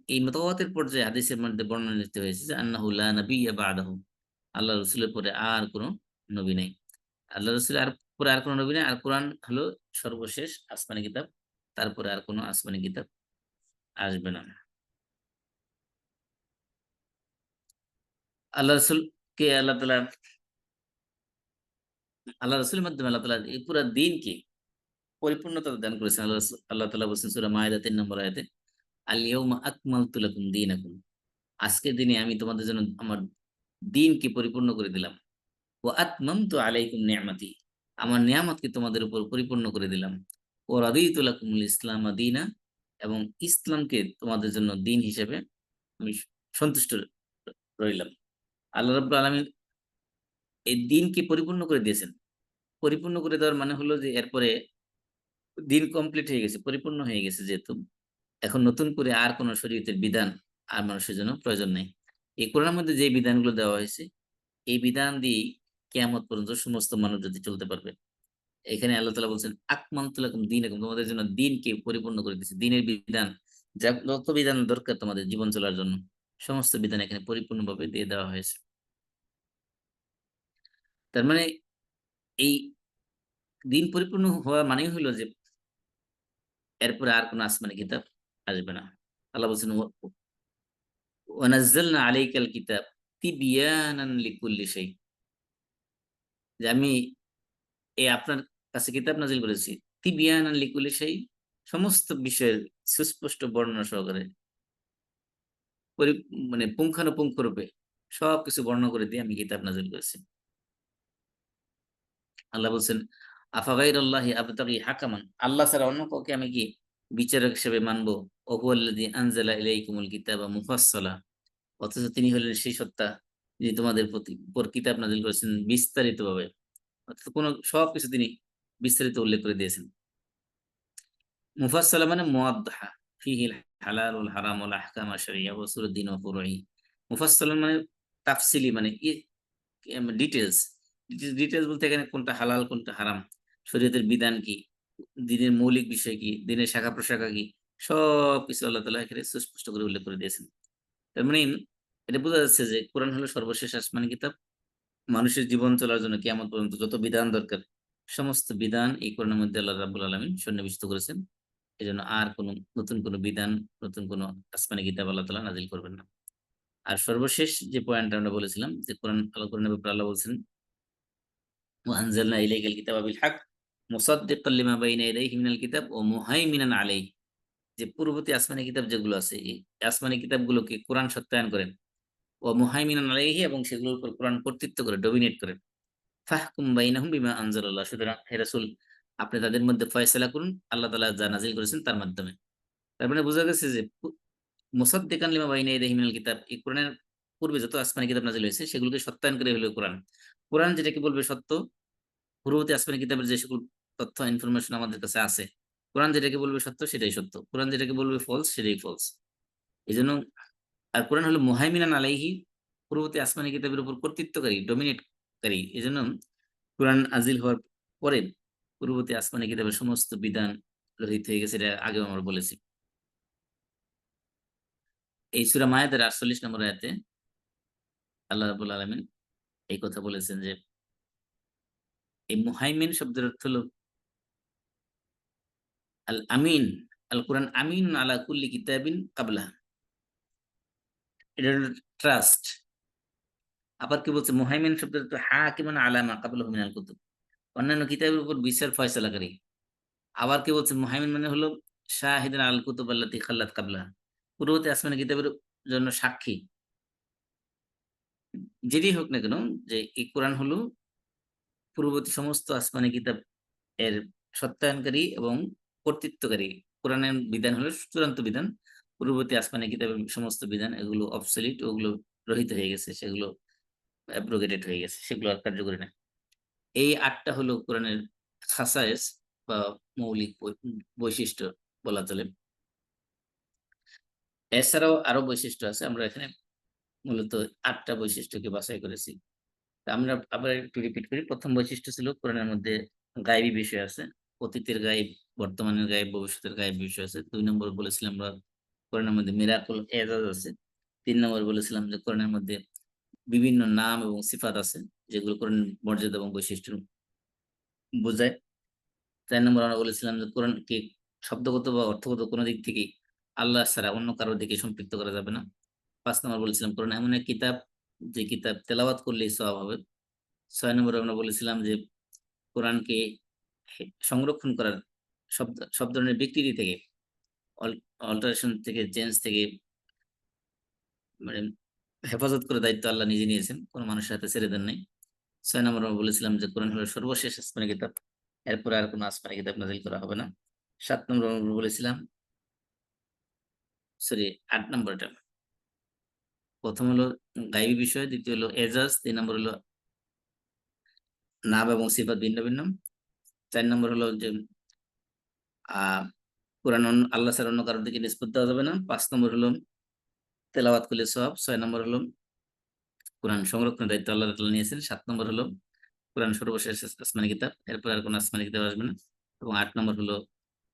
এই মুতাওয়াতির পর্যায়ে হাদিসের মধ্যে বর্ণনিত হয়েছে যে আন্নাহু লা নাবিয়্যা বা'দাহু। আল্লাহ রাসূলের পরে আর কোন নবী নেই। আল্লাহ রাসূলের পরে আর কোন নবী নেই। আর কোরআন হলো সর্বশেষ আসমানি কিতাব। তারপরে আর কোন আসমানি কিতাব আসবে না। আল্লাহ রাসূলকে আল্লাহ রাসূলের মাধ্যমে আল্লাহ তাআলা এই পুরা দ্বীনকে পরিপূর্ণতা দান করেছেন। আল্লাহ তাআলা বলছেন সূরা মায়েদা ৩ নম্বর আয়াতে, "আল ইয়াউমা আকমালতু লাকুম দীনাকুম।" আজকের দিনে আমি তোমাদের জন্য আমার দ্বীনকে পরিপূর্ণ করে দিলাম। ওয়া আতমামতু আলাইকুম নি'মাতি। আমার নিয়ামতকে তোমাদের উপর পরিপূর্ণ করে দিলাম। ওয়া রাদিতু লাকুমুল ইসলামা দীনা এবং ইসলামকে তোমাদের জন্য দ্বীন হিসেবে আমি সন্তুষ্ট রইলাম। আল্লাহ রাব্বুল আলামিন এই দ্বীনকে পরিপূর্ণ করে দিয়েছেন। পরিপূর্ণ করে দেওয়ার মানে হলো যে এরপরে দ্বীন কমপ্লিট হয়ে গেছে, পরিপূর্ণ হয়ে গেছে যেহেতু এখন নতুন করে আর কোন শরীয়তের বিধান আর মানুষের জন্য প্রয়োজন নেই। এই কোরআনের মধ্যে যে বিধানগুলো দেওয়া হয়েছে এই বিধান দিয়েই কিয়ামত পর্যন্ত সমস্ত মানুষ যদি চলতে পারবে। এখানে আল্লাহ তাআলা বলছেন, "আকমালতু লাকুম দীনাকুম" তোমাদের জন্য দ্বীনকে পরিপূর্ণ করে দিয়েছি। দ্বীনের বিধান যত বিধান দরকার তোমাদের জীবন চলার জন্য, সমস্ত বিধান এখানে পরিপূর্ণভাবে দিয়ে দেওয়া হয়েছে। তার মানে এই দ্বীন পরিপূর্ণ হওয়া মানেই হইল যে এরপরে আর কোন আসমানি কিতাব আসবে না। আল্লাহ বলছেন, "ওয়া নাযালনা আলাইকাল কিতাব তিবয়ানান লিকুল্লি শাই" যে আমি আপনার কাছে কিতাব নাজিল করেছি। তিবিয়ানান লিকুল্লি শাই সমস্ত বিষয়ের সুস্পষ্ট বর্ণনা সহকারে পরি মানে পুঙ্খানুপুঙ্খ রূপে সবকিছু বর্ণনা করে দিয়ে আমি কিতাব নাজিল করেছি। আল্লাহ বলছেন, আফাগাইরাল্লাহি আবতাগি হাকামান, আল্লাহ ছাড়া অন্য কাউকে আমি কি বিচারক হিসেবে মানবো? ওয়া হুয়াল্লাযী আনজালা ইলাইকুমুল কিতাবা মুফাসসালা, অথচ তিনি হলেন সেই সত্তা যিনি তোমাদের প্রতি উপর কিতাব নাযিল করেছেন বিস্তারিতভাবে। অর্থাৎ কোন সবকিছু তিনি বিস্তারিত উল্লেখ করে দিয়েছেন। মুফাসসালা মানে মুওয়াদ্দাহা, ফিহিল হালাল ওয়াল হারাম ওয়াল আহকাম আশ-শারঈয়্যা ওয়া উসুলুদ-দ্বীন ওয়া ফুরুঈ। মুফাসসালান মানে তাফসিলি, মানে ডিটেইলস। ডিটেইলস বলতে এখানে কোনটা হালাল কোনটা হারাম, শরীয়তের বিধান কি, দ্বীনের মৌলিক বিষয় কি, দ্বীনের শাখা-প্রশাখা কি, সবকিছু আল্লাহ তাআলা এখানে সুস্পষ্ট করে উল্লেখ করে দিয়েছেন। তার মানে এটা বোঝা যাচ্ছে যে কোরআন হলো সর্বশেষ আসমানি কিতাব। মানুষের জীবন চলার জন্য কিয়ামত পর্যন্ত যত বিধান দরকার, সমস্ত বিধান এই কোরআনের মধ্যে আল্লাহ রাব্বুল আলামিন সন্নিবেশিত করেছেন। এজন্য আর কোনো নতুন কোনো বিধান, নতুন কোনো আসমানি কিতাব আল্লাহ তাআলা নাযিল করবেন না। আর সর্বশেষ যে পয়েন্টটা আমরা বলেছিলাম যে কোরআনের ব্যাপারে আল্লাহ বলছেন, ওয়া আনজালনা ইলাইকাল কিতাবা বিল হক মুসাদ্দিকাল লিমা বাইনা ইয়াদাইহি মিনাল কিতাব ওয়া মুহাইমিনান আলাইহি, যে পূর্ববর্তী আসমানি কিতাব যেগুলো আছে, এই আসমানি কিতাবগুলোকে কোরআন সত্যায়ন করেন। ওয়া মুহাইমিনান আলাইহি, এবং সেগুলোর উপর কোরআন কর্তৃত্ব করে, ডমিনেট করেন। ফাহকুম বাইনাহুম বিমা আনজালাল্লাহ, সুতরাং হে রাসূল আপনি তাদের মধ্যে ফয়সালা করুন আল্লাহ তাআলা যা নাযিল করেছেন তার মাধ্যমে। তার মানে বোঝা গেছে যে মুসাদ্দিকান লিমা বাইনা ইয়াদাইহি মিনাল কিতাব, এই কোরআনের পূর্বে যত আসমানি কিতাব নাযিল হয়েছে সেগুলোকে সত্যায়ন করে হলো কোরআন। কোরআন যেটাকে বলবে সত্য, পূর্ববর্তী আসমানি কিতাবের যে সকল তথ্য ইনফরমেশন আমাদের কাছে আছে, কোরআন যেটাকে বলবে সত্য সেটাই সত্য, কোরআন যেটাকে বলবে ফলস সেটাই ফলস। এজন্য আর কোরআন হলো মুহাইমিনান আলাইহি, পূর্ববর্তী আসমানি কিতাবের উপর কর্তৃত্বকারী, ডমিনেটকারী। এজন্য কোরআন নাজিল হওয়ার পরে পূর্ববর্তী আসমানি কিতাবের সমস্ত বিধান রহিত হয়ে গেছে, এটা আগেও আমরা বলেছি। এই সূরা মায়েদার ৪৮ নম্বর আয়াতে আল্লাহ রাব্বুল আলামিন এই কথা বলেছেন যে এই মুহাইমিন শব্দের অর্থ হলো আল আমিন। আল কোরআন আমিন আলা কুল্লি কিতাবিন কাবলাহা, এটা হলো ট্রাস্ট। আবার কি বলছে, মুহাইমিন শব্দের অর্থ হাকিমান আলা মা কাবলাহু মিনাল কুতুব, অন্যান্য কিতাবের উপর বিচার ফয়সালাকারী। আবার কি বলছে, মুহাইমিন মানে হলো শাহিদান আল কুতুব আল্লাতী খাল্লাত কাবলাহা, পূর্ববর্তী আসমানি কিতাবের জন্য সাক্ষী। যেটি হোক না কেন, যে এই কোরআন হলো পূর্ববর্তী সমস্ত আসমানি কিতাব এর সত্যায়নকারী এবং কর্তৃত্বকারী। কোরআনের বিধান হলো চূড়ান্ত বিধান। পূর্ববর্তী আসমানি কিতাবের সমস্ত বিধান এগুলো অবসলিট, ওগুলো রহিত হয়ে গেছে, সেগুলো অ্যাব্রোগেটেড হয়ে গেছে, সেগুলো আর কার্যকরী না। এই ৮ টা হলো কোরআনের খাসায়েস বা মৌলিক বৈশিষ্ট্য বলা চলে। এছাড়াও আরো বৈশিষ্ট্য আছে, আমরা এখানে মূলত ৮ টা বৈশিষ্ট্যকে বাছাই করেছি। তা আমরা আবার একটু রিপিট করি। ১ম বৈশিষ্ট্য ছিল কোরআনের মধ্যে গায়েবী বিষয় আছে। অতীতের গায়েব, বর্তমানের গায়েব, ভবিষ্যতের গায়েব বিষয় আছে। ২ নম্বর বলেছিলাম আমরা কোরআনের মধ্যে মিরাকুল এজাজ আছে। ৩ নম্বর বলেছিলাম যে কোরআনের মধ্যে বিভিন্ন নাম এবং সিফাত আছে যেগুলো কোরআনের মর্যাদা এবং বৈশিষ্ট্য বোঝায়। ৪ নম্বর আমরা বলেছিলাম যে কোরআনকে শব্দগত বা অর্থগত কোনো দিক থেকেই আল্লাহ ছাড়া অন্য কারোর দিকে সম্পৃক্ত করা যাবে না। ৫ নম্বর বলেছিলাম কোরআন এমন এক কিতাব যে কিতাব তেলাওয়াত করলেই সওয়াব হবে। ৬ নম্বরে আমরা বলেছিলাম যে কোরআনকে সংরক্ষণ করার সব ধরনের বিকৃতি থেকে, অল্টারেশন থেকে, চেঞ্জ থেকে মানে হেফাজত করার দায়িত্ব আল্লাহ নিজে নিয়েছেন, কোনো মানুষের হাতে ছেড়ে দেন নাই। ৬ নম্বরে আমরা বলেছিলাম যে কোরআন হলো সর্বশেষ আসমানি কিতাব, এরপরে আর কোনো আসমানি কিতাব নাযিল করা হবে না। ৭ নম্বরে আমরা বলেছিলাম, সরি ৮ নম্বরটা, ১ম হলো গায়বী বিষয়, দ্বিতীয় হলো এজাজ, ৩ নম্বর হলো নাম এবং সিফাত ভিন্ন ভিন্ন, ৪ নম্বর হলো যে আহ কোরআন আল্লাহ ছাড়া অন্য কারোর দিকে নিসবত দেওয়া যাবে না, ৫ নম্বর হলো তেলাওয়াত করলে সওয়াব, ৬ নম্বর হলো কোরআন সংরক্ষণের দায়িত্ব আল্লাহ তাআলা নিয়েছেন, ৭ নম্বর হলো কোরআন সর্বশেষ আসমানি কিতাব, এরপর আর কোনো আসমানি কিতাব আসবে না, এবং ৮ নম্বর হলো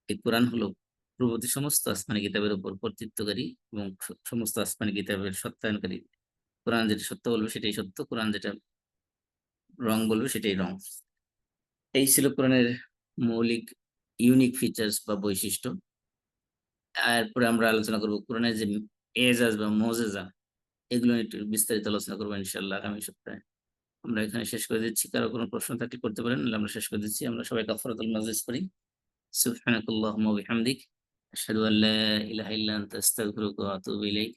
এই কোরআন হলো পূর্ববর্তী সমস্ত আসমানি কিতাবের উপর কর্তৃত্বকারী এবং সমস্ত আসমানি কিতাবের সত্যায়নকারী। কোরআন যেটা সত্য বলবে সেটাই সত্য, কোরআন যেটা রং বলবে সেটাই রং। এই ছিল কোরআনের মৌলিক ইউনিক ফিচার্স বা বৈশিষ্ট্য। এরপরে আমরা আলোচনা করব কোরআনের যে এজাজ বা মুজিজা, এগুলো নিয়ে একটু বিস্তারিত আলোচনা করবো ইনশাআল্লাহ আগামী সপ্তাহে। আমরা এখানে শেষ করে দিচ্ছি। কারো কোনো প্রশ্ন থাকলে করতে পারেন, নাহলে আমরা শেষ করে দিচ্ছি। আমরা সবাই কাফারাতুল মাজলিস পড়ি। সুবহানাকাল্লাহুম্মা ওয়া বিহামদিক আশহাদু আল লা ইলাহা ইল্লা আনতা আস্তাগফিরুকা ওয়া আতুবু ইলাইক।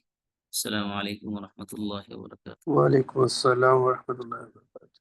আসসালামু আলাইকুম ওয়া রাহমাতুল্লাহি ওয়া বারাকাতুহু। ওয়ালাইকুম আসসালাম ওয়া রাহমাতুল্লাহি ওয়া বারাকাতুহু।